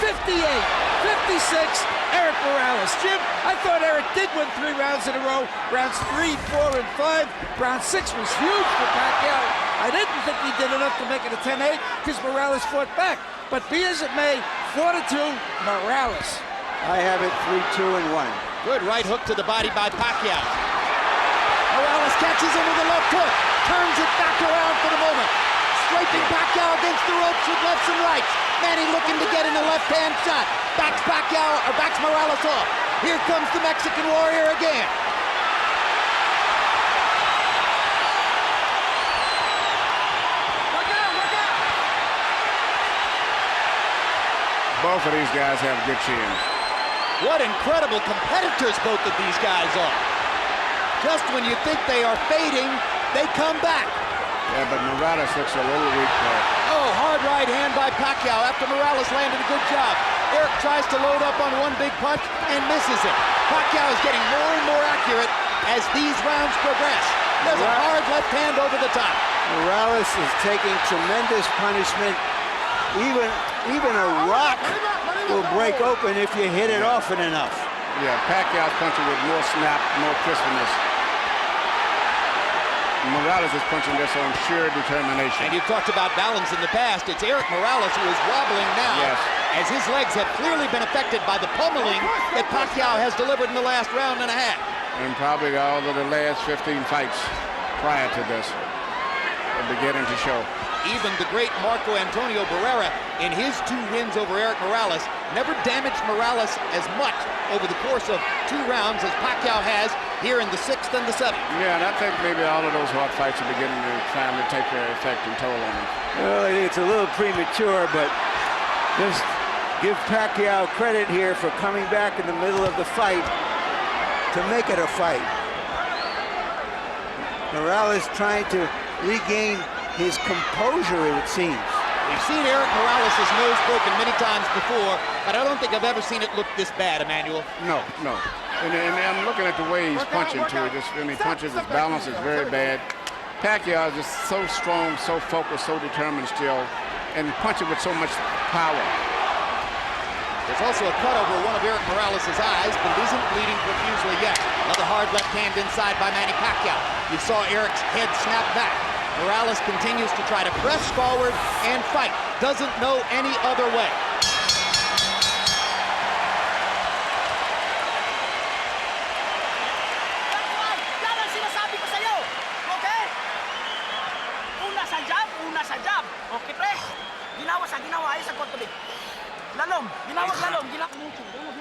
58, 56, Erik Morales. Jim, I thought Erik did win 3 rounds in a row. Rounds 3, 4, and 5. Round 6 was huge for Pacquiao. I didn't think he did enough to make it a 10-8 because Morales fought back. But be as it may, 4-2, Morales. I have it 3-2 and 1. Good right hook to the body by Pacquiao. Morales catches him with a left hook, turns it back around for the moment. Scraping Pacquiao against the ropes with lefts and rights. Manny looking to get in a left-hand shot. Backs Morales off. Here comes the Mexican Warrior again. both of these guys have good chins. What incredible competitors both of these guys are. Just when you think they are fading, they come back. Yeah, but Morales looks a little weak there. Oh, hard right hand by Pacquiao after Morales landed a good job. Erik tries to load up on one big punch and misses it. Pacquiao is getting more and more accurate as these rounds progress. There's a hard left hand over the top. Morales is taking tremendous punishment. Even a rock will break open if you hit it often enough. Yeah, Pacquiao's punching with more snap, more crispness. Morales is punching this on sheer determination. And you've talked about balance in the past. It's Erik Morales who is wobbling now, as his legs have clearly been affected by the pummeling that Pacquiao has delivered in the last round and a half. And probably all of the last 15 fights prior to this are beginning to show. Even the great Marco Antonio Barrera, in his 2 wins over Erik Morales, never damaged Morales as much over the course of 2 rounds as Pacquiao has here in the 6th and the 7th. Yeah, and I think maybe all of those hard fights are beginning to finally take their effect and toll on him. Well, it's a little premature, but just give Pacquiao credit here for coming back in the middle of the fight to make it a fight. Morales trying to regain his composure, it seems. We've seen Erik Morales' nose broken many times before, but I don't think I've ever seen it look this bad, Emmanuel. No. And I'm looking at the way he's punching, too. Just when he punches, his balance is very bad. Pacquiao is just so strong, so focused, so determined still, and punching with so much power. There's also a cut over one of Erik Morales' eyes, but it isn't bleeding profusely yet. Another hard left hand inside by Manny Pacquiao. You saw Erik's head snap back. Morales continues to try to press forward and fight. Doesn't know any other way.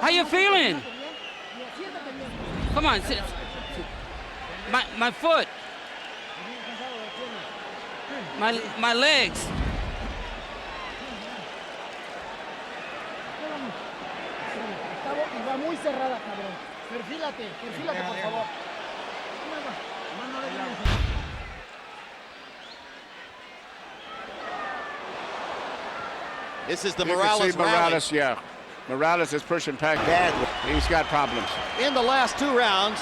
How you feeling? Come on, sit. My foot. My legs. Está muy cerrada, cabrón. Perfílate, por favor. This is the You Morales can see Morales, yeah. Morales is pushing Pacquiao badly. He's got problems. In the last 2 rounds,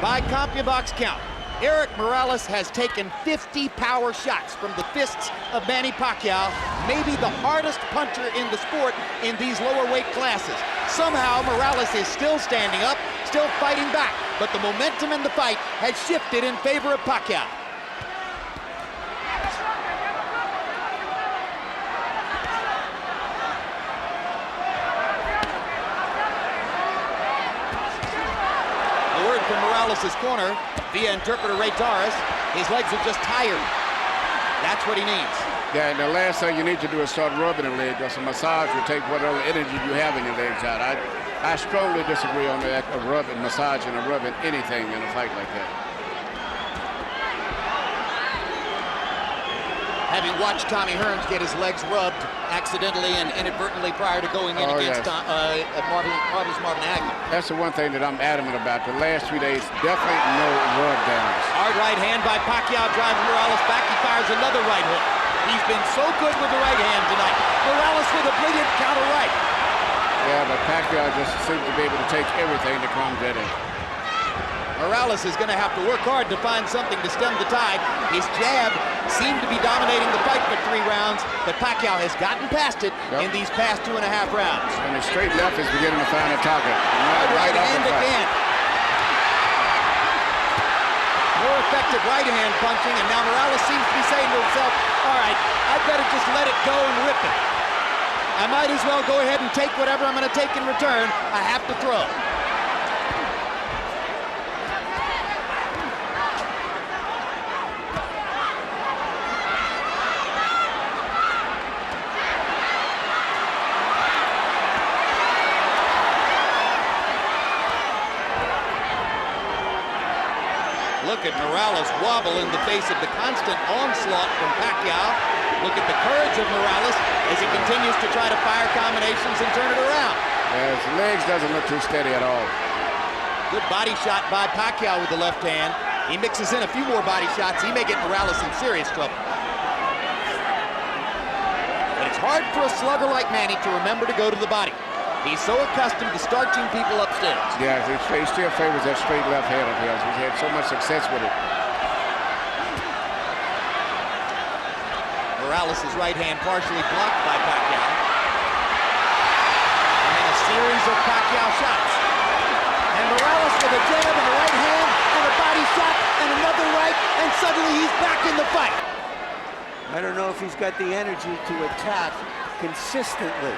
by CompuBox count, Erik Morales has taken 50 power shots from the fists of Manny Pacquiao, maybe the hardest puncher in the sport in these lower weight classes. Somehow Morales is still standing up, still fighting back, but the momentum in the fight has shifted in favor of Pacquiao. From Morales' corner via interpreter Ray Torres, his legs are just tired. That's what he needs. Yeah, and the last thing you need to do is start rubbing the leg, because a massage will take whatever energy you have in your legs out. I strongly disagree on that of rubbing, massaging, or rubbing anything in a fight like that. Having watched Tommy Hearns get his legs rubbed accidentally and inadvertently prior to going in against Marvin Hagler. That's the one thing that I'm adamant about. The last 3 days, definitely no rub downs. Hard right hand by Pacquiao drives Morales back. He fires another right hook. He's been so good with the right hand tonight. Morales with a brilliant counter right. Yeah, but Pacquiao just seems to be able to take everything that comes at him. Morales is going to have to work hard to find something to stem the tide. His jab seemed to be dominating the fight for 3 rounds, but Pacquiao has gotten past it in these past 2.5 rounds. And his straight left is beginning to find a target. Right hand again. More effective right hand punching, and now Morales seems to be saying to himself, all right, I better just let it go and rip it. I might as well go ahead and take whatever I'm going to take in return. I have to throw. Look at Morales wobble in the face of the constant onslaught from Pacquiao. Look at the courage of Morales as he continues to try to fire combinations and turn it around. Yeah, his legs doesn't look too steady at all. Good body shot by Pacquiao with the left hand. He mixes in a few more body shots. He may get Morales in serious trouble. But it's hard for a slugger like Manny to remember to go to the body. He's so accustomed to starching people upstairs. Yeah, he still favors that straight left hand of his. He's had so much success with it. Morales' right hand partially blocked by Pacquiao. And then a series of Pacquiao shots. And Morales with a jab and a right hand and a body shot and another right, and suddenly he's back in the fight. I don't know if he's got the energy to attack consistently.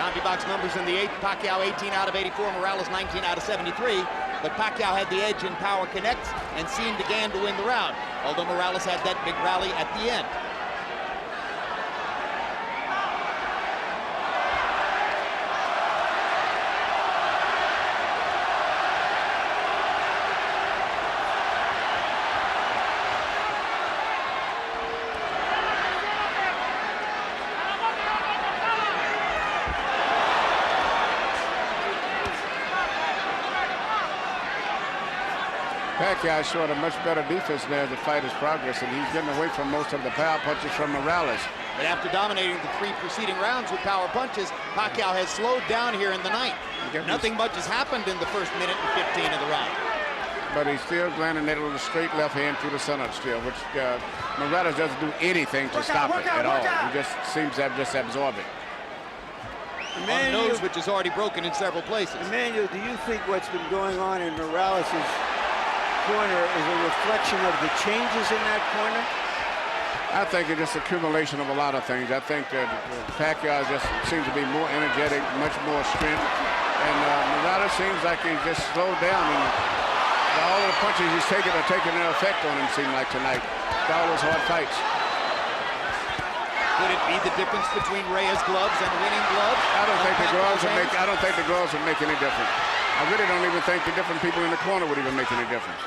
CompuBox numbers in the 8th, Pacquiao 18 out of 84, Morales 19 out of 73. But Pacquiao had the edge in power connects and seemed again to win the round, although Morales had that big rally at the end. Pacquiao showed a much better defense there as the fight is progressing. He's getting away from most of the power punches from Morales. But after dominating the 3 preceding rounds with power punches, Pacquiao has slowed down here in the 9th. Nothing much has happened in the first minute and 15 of the round. But he's still landing that little straight left hand through the center still, which Morales doesn't do anything to stop it at all. He just seems to have just absorbed it. On the nose, which is already broken in several places. Emmanuel, do you think what's been going on in Morales' corner is a reflection of the changes in that corner? I think it's just accumulation of a lot of things. I think Pacquiao just seems to be more energetic, much more strength. And Morales seems like he's just slowed down. And all of the punches he's taking are taking an effect on him, seem like tonight. All those hard fights. Could it be the difference between Reyes' gloves and winning gloves? I don't think the gloves would make any difference. I really don't even think the different people in the corner would even make any difference.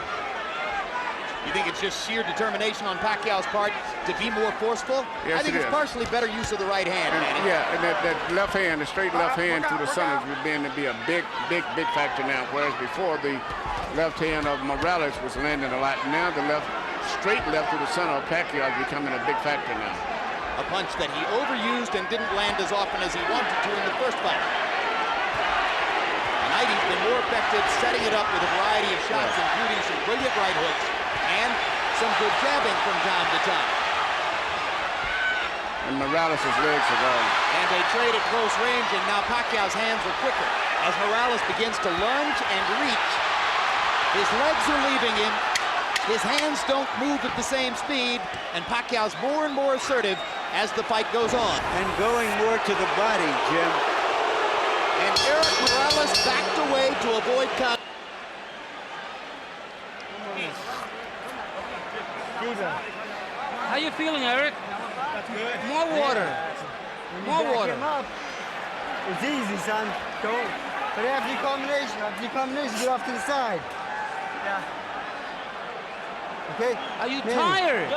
You think it's just sheer determination on Pacquiao's part to be more forceful? Yes, I think it's partially better use of the right hand, Manny. Yeah, and that left hand, the straight left hand through the center is beginning to be a big factor now. Whereas before, the left hand of Morales was landing a lot. Now the straight left through the center of Pacquiao is becoming a big factor now. A punch that he overused and didn't land as often as he wanted to in the first fight. Tonight he's been more effective setting it up with a variety of shots, including some brilliant right hooks and some good jabbing from time to time. And Morales' legs are going. And they trade at close range, and now Pacquiao's hands are quicker. As Morales begins to lunge and reach, his legs are leaving him. His hands don't move at the same speed, and Pacquiao's more and more assertive as the fight goes on. And going more to the body, Jim. And Erik Morales backed away to avoid contact. How you feeling, Erik? More water. More water. It's easy, son. Don't. But after your combination, get off to the side. Yeah. Okay? Are you tired?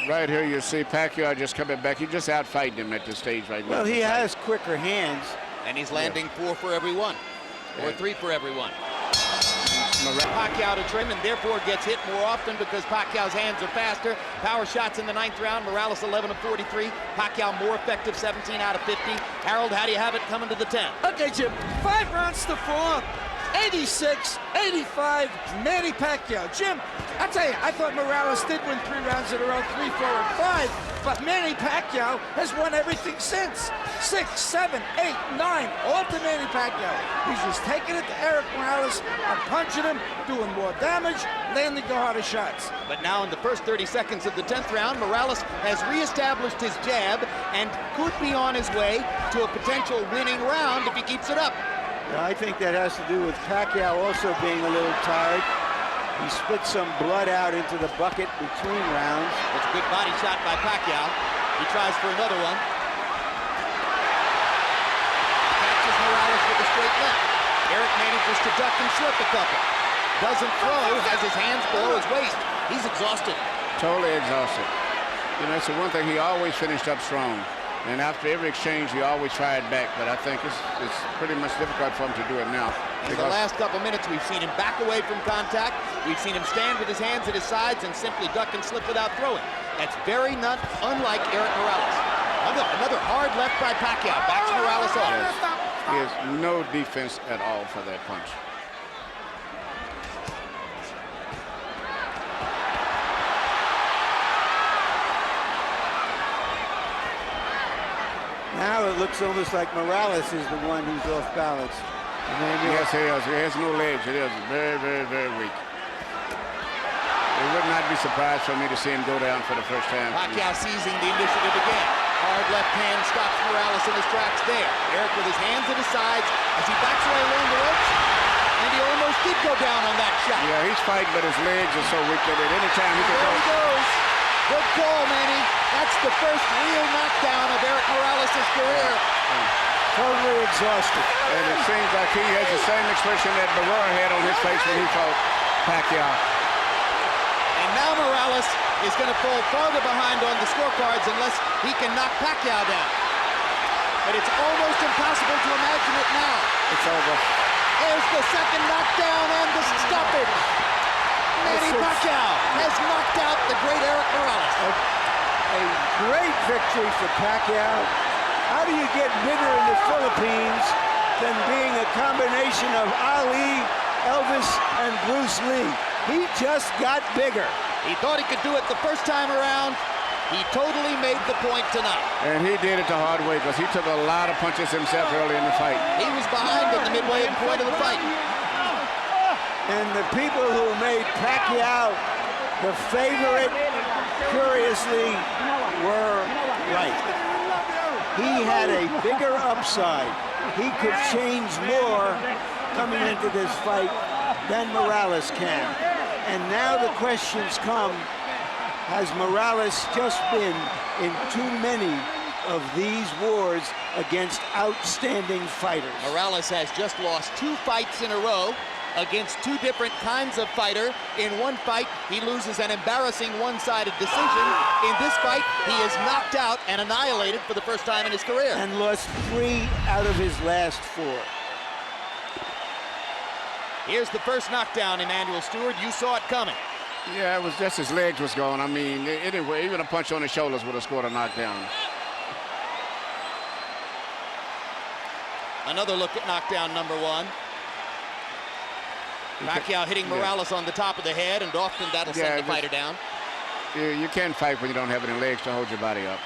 Right here you see Pacquiao just coming back. He just out-fighting him at this stage right now. Well, he has quicker hands. And he's landing 4 for every 1. Or 3 for every 1. Pacquiao to trim and therefore gets hit more often because Pacquiao's hands are faster. Power shots in the 9th round. Morales 11 of 43. Pacquiao more effective, 17 out of 50. Harold, how do you have it coming to the 10th? Okay, Jim, 5 rounds to 4. 86, 85, Manny Pacquiao. Jim, I tell you, I thought Morales did win 3 rounds in a row, 3, 4, and 5, but Manny Pacquiao has won everything since. 6, 7, 8, 9, all to Manny Pacquiao. He's just taking it to Erik Morales and punching him, doing more damage, landing the harder shots. But now in the first 30 seconds of the 10th round, Morales has reestablished his jab and could be on his way to a potential winning round if he keeps it up. I think that has to do with Pacquiao also being a little tired. He spit some blood out into the bucket between rounds. It's a good body shot by Pacquiao. He tries for another one. Catches Morales with a straight left. Erik manages to duck and slip a couple. Doesn't throw, has his hands below his waist. He's exhausted. Totally exhausted. You know, it's the one thing he always finished up strong. And after every exchange, he always tried back. But I think it's pretty much difficult for him to do it now. In the last couple minutes, we've seen him back away from contact. We've seen him stand with his hands at his sides and simply duck and slip without throwing. That's very unlike Erik Morales. Another hard left by Pacquiao. Backs Morales off. He has no defense at all for that punch. Now it looks almost like Morales is the one who's off balance. Yes, he is. He has no legs. It is very, very, very weak. It would not be surprised for me to see him go down for the first time. Pacquiao seizing the initiative again. Hard left hand stops Morales in his tracks there. Erik with his hands at his sides as he backs away along the ropes. And he almost did go down on that shot. Yeah, he's fighting, but his legs are so weak that at any time he can There go. he goes. Good call, Manny. That's the first real knockdown of Erik Morales' career. Totally exhausted. And it seems like he has the same expression that Barrera had on his face when he fought Pacquiao. And now Morales is going to fall farther behind on the scorecards unless he can knock Pacquiao down. But it's almost impossible to imagine it now. It's over. There's the second knockdown and the stoppage. Manny Pacquiao has knocked out the great Erik Morales. A great victory for Pacquiao. How do you get bigger in the Philippines than being a combination of Ali, Elvis, and Bruce Lee? He just got bigger. He thought he could do it the first time around. He totally made the point tonight. And he did it the hard way because he took a lot of punches himself early in the fight. He was behind at the midway point of the fight. And the people who made Pacquiao the favorite, curiously, were right. He had a bigger upside. He could change more coming into this fight than Morales can. And now the questions come, has Morales just been in too many of these wars against outstanding fighters? Morales has just lost 2 fights in a row against 2 different kinds of fighter. In one fight, he loses an embarrassing one-sided decision. In this fight, he is knocked out and annihilated for the first time in his career. And lost 3 out of his last 4. Here's the first knockdown, Emmanuel Stewart. You saw it coming. Yeah, it was just his legs was going. I mean, anyway, even a punch on his shoulders would have scored a knockdown. Another look at knockdown number 1. Pacquiao hitting Morales on the top of the head, and often that'll send the fighter down. You can't fight when you don't have any legs to hold your body up.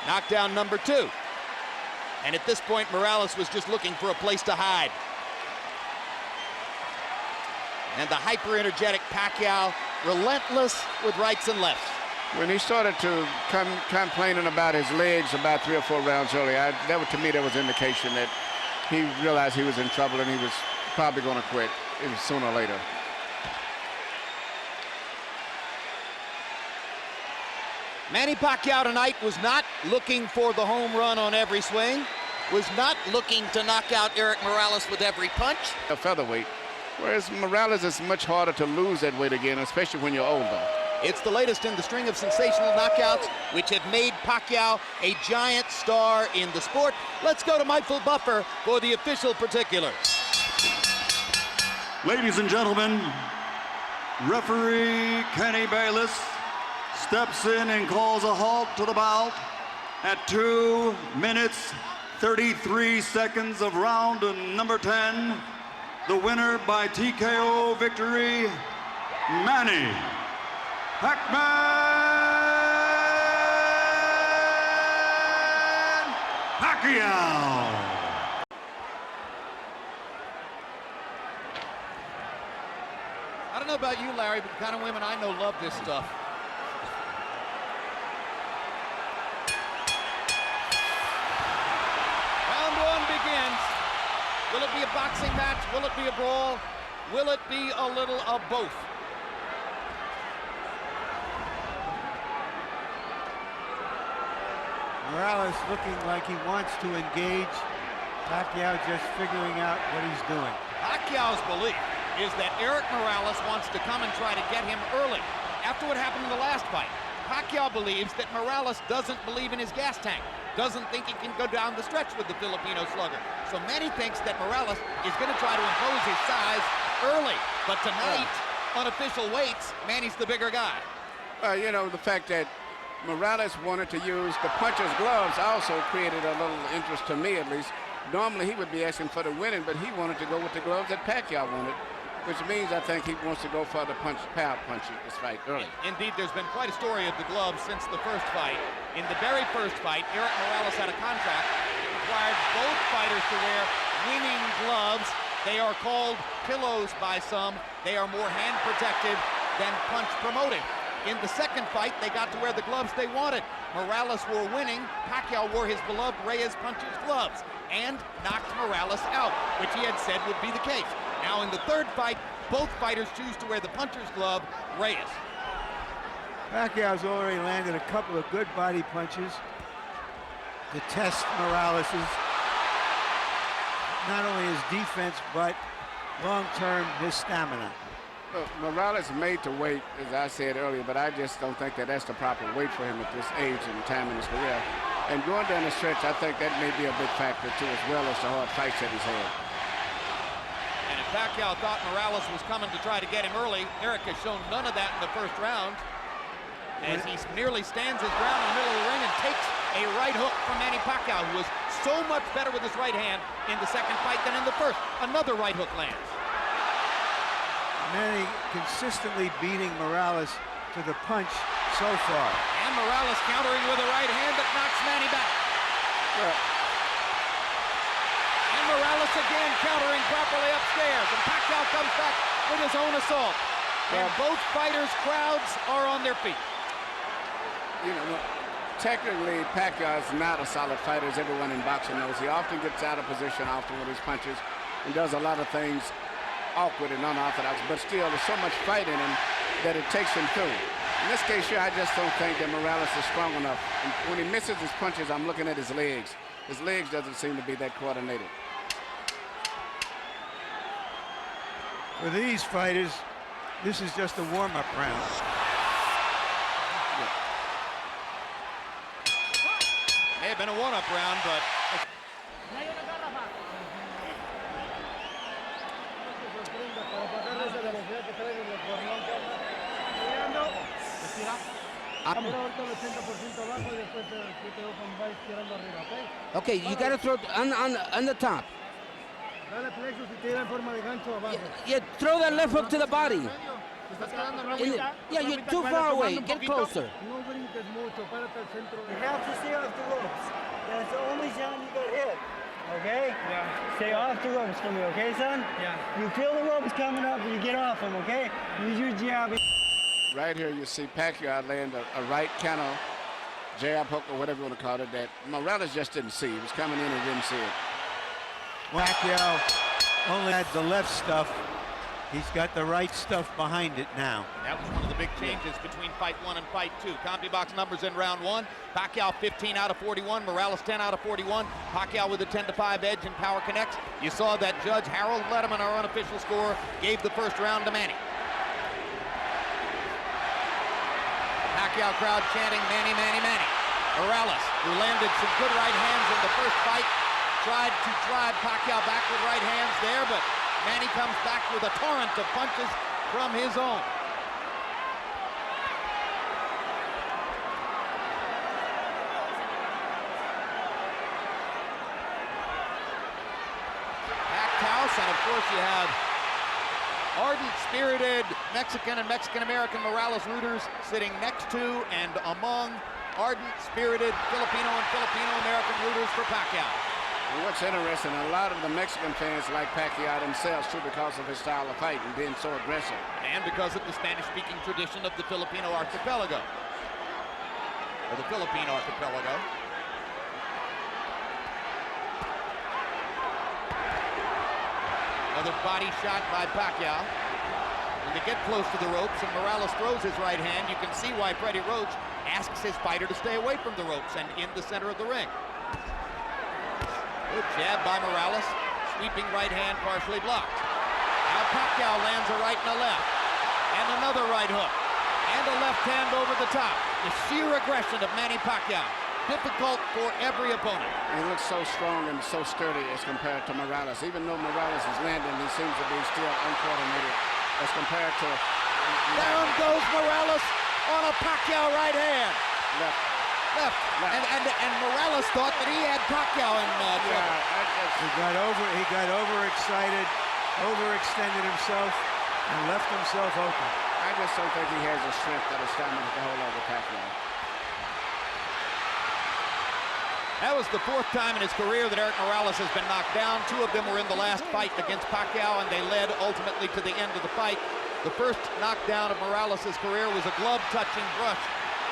Knockdown number 2. And at this point, Morales was just looking for a place to hide. And the hyper-energetic Pacquiao, relentless with rights and lefts. When he started to complaining about his legs about 3 or 4 rounds earlier, to me, that was indication that he realized he was in trouble and he was probably going to quit sooner or later. Manny Pacquiao tonight was not looking for the home run on every swing, was not looking to knock out Erik Morales with every punch. A featherweight, whereas Morales is much harder to lose that weight again, especially when you're older. It's the latest in the string of sensational knockouts which have made Pacquiao a giant star in the sport. Let's go to Michael Buffer for the official particulars. Ladies and gentlemen, referee Kenny Bayless steps in and calls a halt to the bout at 2 minutes 33 seconds of round number 10. The winner by TKO victory, Manny Pacman Pacquiao. I don't know about you, Larry, but the kind of women I know love this stuff. Round one begins. Will it be a boxing match? Will it be a brawl? Will it be a little of both? Morales looking like he wants to engage. Pacquiao just figuring out what he's doing. Pacquiao's belief is that Erik Morales wants to come and try to get him early. After what happened in the last fight, Pacquiao believes that Morales doesn't believe in his gas tank, doesn't think he can go down the stretch with the Filipino slugger. So Manny thinks that Morales is going to try to impose his size early. But tonight, on official weights, Manny's the bigger guy. You know, the fact that Morales wanted to use the puncher's gloves also created a little interest to me, at least. Normally he would be asking for the winning, but he wanted to go with the gloves that Pacquiao wanted, which means I think he wants to go for the power punch this fight early. Indeed, there's been quite a story of the gloves since the first fight. In the very first fight, Erik Morales had a contract that required both fighters to wear winning gloves. They are called pillows by some. They are more hand protective than punch promoting. In the second fight, they got to wear the gloves they wanted. Morales wore winning. Pacquiao wore his beloved Reyes puncher's gloves and knocked Morales out, which he had said would be the case. Now in the third fight, both fighters choose to wear the puncher's glove, Reyes. Pacquiao's already landed a couple of good body punches to test Morales's, not only his defense, but long-term his stamina. Look, Morales made to wait, as I said earlier, but I just don't think that that's the proper weight for him at this age and time in his career. And going down the stretch, I think that may be a big factor too, as well as the hard fights that he's had. And if Pacquiao thought Morales was coming to try to get him early, Erik has shown none of that in the first round, as he nearly stands his ground in the middle of the ring and takes a right hook from Manny Pacquiao, who was so much better with his right hand in the second fight than in the first. Another right hook lands. Manny consistently beating Morales to the punch so far. And Morales countering with a right hand that knocks Manny back. And Morales again countering properly upstairs. And Pacquiao comes back with his own assault. And both fighters' crowds are on their feet. You know, technically, Pacquiao is not a solid fighter, as everyone in boxing knows. He often gets out of position often with his punches and does a lot of things awkward and unorthodox, but still there's so much fight in him that it takes him through. In this case here, I just don't think that Morales is strong enough. And when he misses his punches, I'm looking at his legs. His legs doesn't seem to be that coordinated. For these fighters, this is just a warm-up round. May have been a one-up round, but Okay, you got to throw on the top. Yeah, throw that left hook to the body. Yeah, you're too far away. Get closer. You have to stay off the ropes. That's the only time you got hit. Okay? Yeah. Stay off the ropes for me, okay, son? Yeah. You feel the ropes coming up and you get off them, okay? Use your jab. Right here you see Pacquiao land a right counter jab hook or whatever you want to call it that Morales just didn't see. He was coming in and didn't see it. Pacquiao only had the left stuff. He's got the right stuff behind it now. that was one of the big changes between fight one and fight two. CompuBox numbers in round one. Pacquiao 15 out of 41, Morales 10 out of 41. Pacquiao with a 10-5 edge in Power Connects. You saw that Judge Harold Letterman, our unofficial scorer, gave the first round to Manny. Pacquiao crowd chanting Manny, Manny, Manny. Morales, who landed some good right hands in the first fight, tried to drive Pacquiao back with right hands there, but Manny comes back with a torrent of punches from his own. Packed house, and of course you have ardent, spirited Mexican and Mexican-American Morales rooters sitting next to and among ardent, spirited Filipino and Filipino-American rooters for Pacquiao. And what's interesting, a lot of the Mexican fans like Pacquiao themselves too because of his style of fight and being so aggressive. And because of the Spanish-speaking tradition of the Filipino archipelago. Or the Philippine archipelago. Another body shot by Pacquiao. When they get close to the ropes and Morales throws his right hand, you can see why Freddie Roach asks his fighter to stay away from the ropes and in the center of the ring. Good jab by Morales, sweeping right hand partially blocked. Now Pacquiao lands a right and a left, and another right hook, and a left hand over the top. The sheer aggression of Manny Pacquiao, difficult for every opponent. He looks so strong and so sturdy as compared to Morales. Even though Morales is landing, he seems to be still uncoordinated as compared to... Down goes Morales on a Pacquiao right hand. Left. And Morales thought that he had Pacquiao in trouble. He got overexcited, overextended himself, and left himself open. I just don't think he has the strength or the stamina to hold over Pacquiao. That was the fourth time in his career that Erik Morales has been knocked down. Two of them were in the last fight against Pacquiao, and they led ultimately to the end of the fight. The first knockdown of Morales' career was a glove-touching brush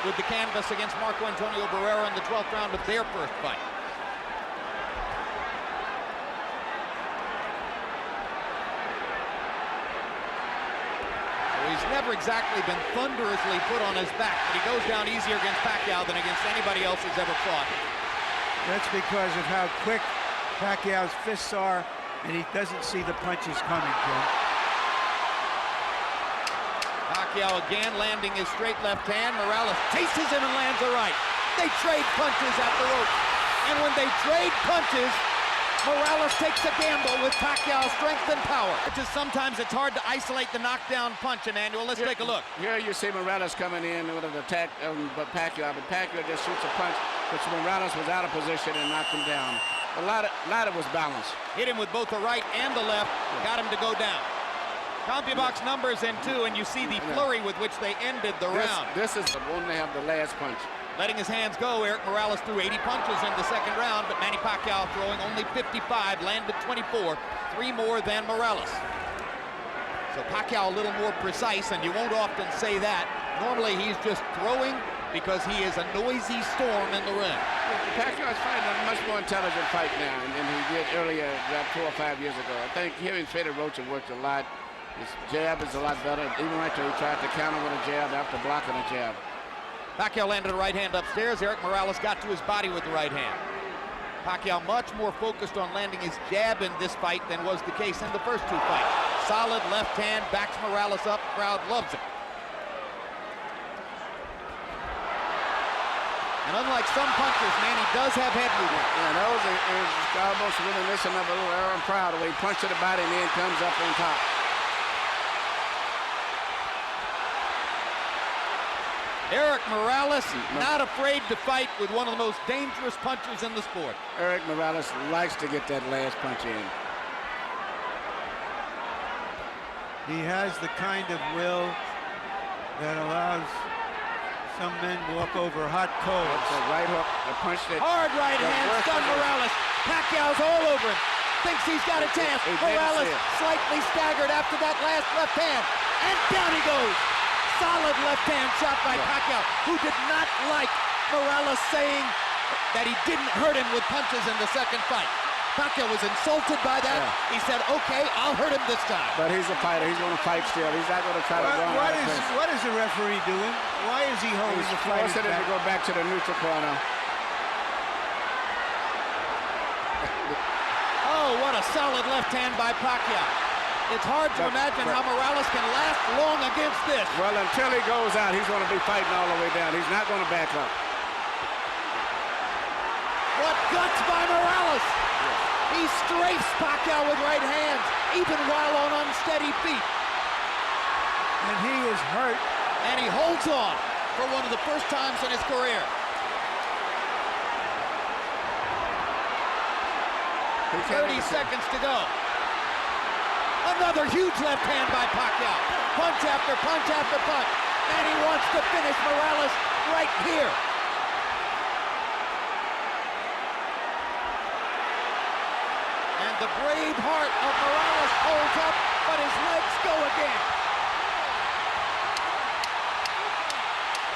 with the canvas against Marco Antonio Barrera in the 12th round of their first fight. So he's never exactly been thunderously put on his back, but he goes down easier against Pacquiao than against anybody else he's ever fought. That's because of how quick Pacquiao's fists are, and he doesn't see the punches coming, Joe. Pacquiao again landing his straight left hand. Morales chases him and lands a right. They trade punches at the rope. And when they trade punches, Morales takes a gamble with Pacquiao's strength and power. Just sometimes it's hard to isolate the knockdown punch, Emmanuel. Let's take a look. Here you see Morales coming in with an attack, but Pacquiao just shoots a punch, which Morales was out of position and knocked him down. A lot of was balanced. Hit him with both the right and the left, got him to go down. CompuBox numbers in two, and you see the flurry with which they ended the round. This is the one to have the last punch. Letting his hands go, Erik Morales threw 80 punches in the second round, but Manny Pacquiao throwing only 55, landed 24, 3 more than Morales. So Pacquiao a little more precise, and you won't often say that. Normally he's just throwing because he is a noisy storm in the ring. Pacquiao is fighting a much more intelligent fight now than he did earlier, about 4 or 5 years ago. I think him and Freddie Roach have worked a lot. His jab is a lot better. Even right there, he tried to counter with a jab after blocking a jab. Pacquiao landed a right hand upstairs. Erik Morales got to his body with the right hand. Pacquiao much more focused on landing his jab in this fight than was the case in the first 2 fights. Solid left hand, backs Morales up, crowd loves it. And unlike some punchers, Manny does have head movement. Yeah, that was almost reminiscent of a little Aaron Proud, where he punched to the body and then comes up on top. Erik Morales not afraid to fight with one of the most dangerous punchers in the sport. Erik Morales likes to get that last punch in. He has the kind of will that allows some men walk over hot coals. That's a right hook, the punch that... Hard right hand, stun Morales. Pacquiao's all over him. Thinks he's got a chance. Morales slightly staggered after that last left hand. And down he goes. Solid left hand shot by Pacquiao, who did not like Morales saying that he didn't hurt him with punches in the second fight. Pacquiao was insulted by that. Yeah. He said, okay, I'll hurt him this time. But he's a fighter. He's going to fight still. He's not going to try to run. What is the referee doing? Why is he holding the fight? He's forcing him to go back to the neutral corner. Oh, what a solid left hand by Pacquiao. It's hard to imagine how Morales can last long against this. Well, until he goes out, he's going to be fighting all the way down. He's not going to back up. What guts by Morales. He strafes Pacquiao with right hands, even while on unsteady feet. And he is hurt. And he holds on for one of the first times in his career. 30 seconds to go. Another huge left hand by Pacquiao. Punch after punch after punch. And he wants to finish Morales right here. And the brave heart of Morales holds up, but his legs go again.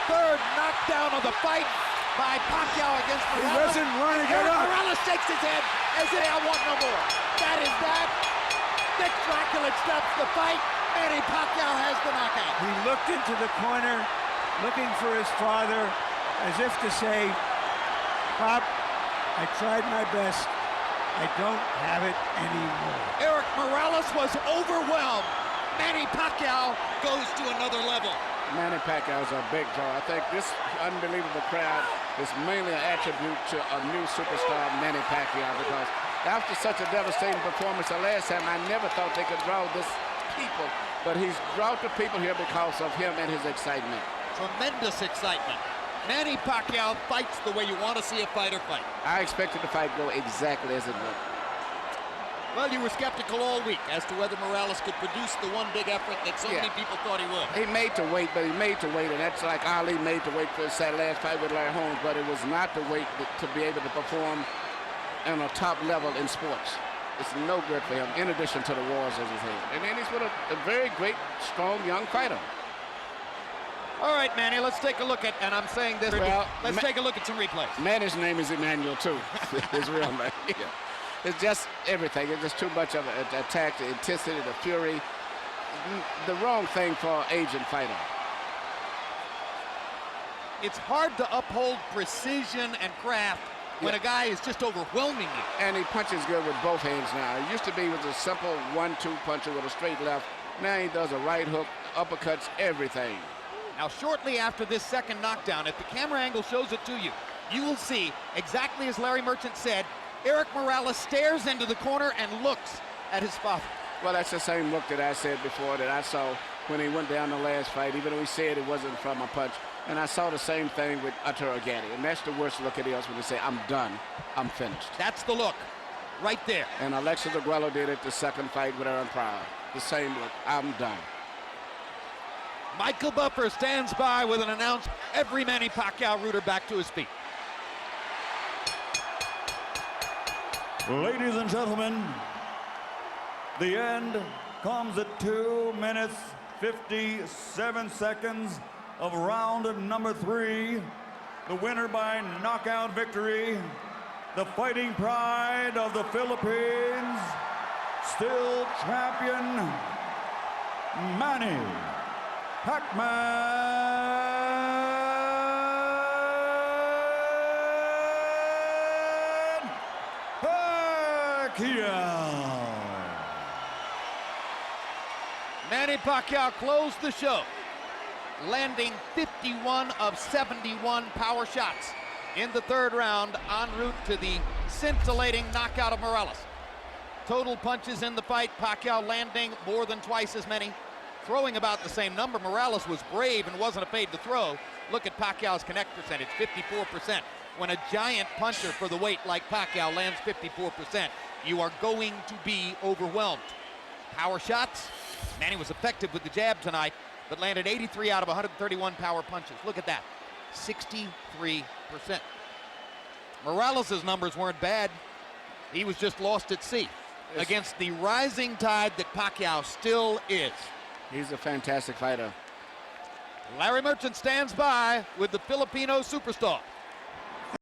Third knockdown of the fight by Pacquiao against Morales. He doesn't want to get up. Morales shakes his head as if I want no more. That is that. Spectacular stops the fight. Manny Pacquiao has the knockout. He looked into the corner, looking for his father, as if to say, Pop, I tried my best. I don't have it anymore. Erik Morales was overwhelmed. Manny Pacquiao goes to another level. Manny Pacquiao is a big draw. I think this unbelievable crowd is mainly an attribute to a new superstar, Manny Pacquiao, because after such a devastating performance the last time, I never thought they could draw this people, but he's brought the people here because of him and his excitement. Tremendous excitement. Manny Pacquiao fights the way you want to see a fighter fight. I expected the fight to go exactly as it went. Well, you were skeptical all week as to whether Morales could produce the one big effort that so many people thought he would. He made to wait, but he made to wait, and that's like Ali made to wait for his last fight with Larry Holmes, but it was not to wait to be able to perform on a top level in sports. It's no good for him, in addition to the wars as he's had. And then he's with a very great, strong, young fighter. All right, Manny, let's take a look at, and I'm saying this, well, let's take a look at some replays. Manny's name is Emmanuel, too. His real name. Yeah. It's just everything. It's just too much of an attack, the intensity, the fury. The wrong thing for an aging fighter. It's hard to uphold precision and craft when a guy is just overwhelming you. And he punches good with both hands now. It used to be with a simple 1-2 puncher with a straight left. Now he does a right hook, uppercuts, everything. Now, shortly after this second knockdown, if the camera angle shows it to you, you will see, exactly as Larry Merchant said, Erik Morales stares into the corner and looks at his father. Well, that's the same look that I said before that I saw when he went down the last fight, even though he said it wasn't from a punch. And I saw the same thing with Arturo Gatti. And that's the worst look it is when they say, I'm done, I'm finished. That's the look, right there. And Alexis Aguero did it the second fight with Aaron Pryor. The same look, I'm done. Michael Buffer stands by with an announcement. Every Manny Pacquiao rooter back to his feet. Ladies and gentlemen, the end comes at 2 minutes, 57 seconds of round number 3. The winner by knockout victory, the fighting pride of the Philippines, still champion, Manny Pacman Pacquiao. Manny Pacquiao closed the show, landing 51 of 71 power shots in the third round, en route to the scintillating knockout of Morales. Total punches in the fight, Pacquiao landing more than twice as many, throwing about the same number. Morales was brave and wasn't afraid to throw. Look at Pacquiao's connect percentage, 54%. When a giant puncher for the weight like Pacquiao lands 54%, you are going to be overwhelmed. Power shots, Manny was effective with the jab tonight, but landed 83 out of 131 power punches. Look at that, 63%. Morales' numbers weren't bad. He was just lost at sea against the rising tide that Pacquiao still is. He's a fantastic fighter. Larry Merchant stands by with the Filipino superstar.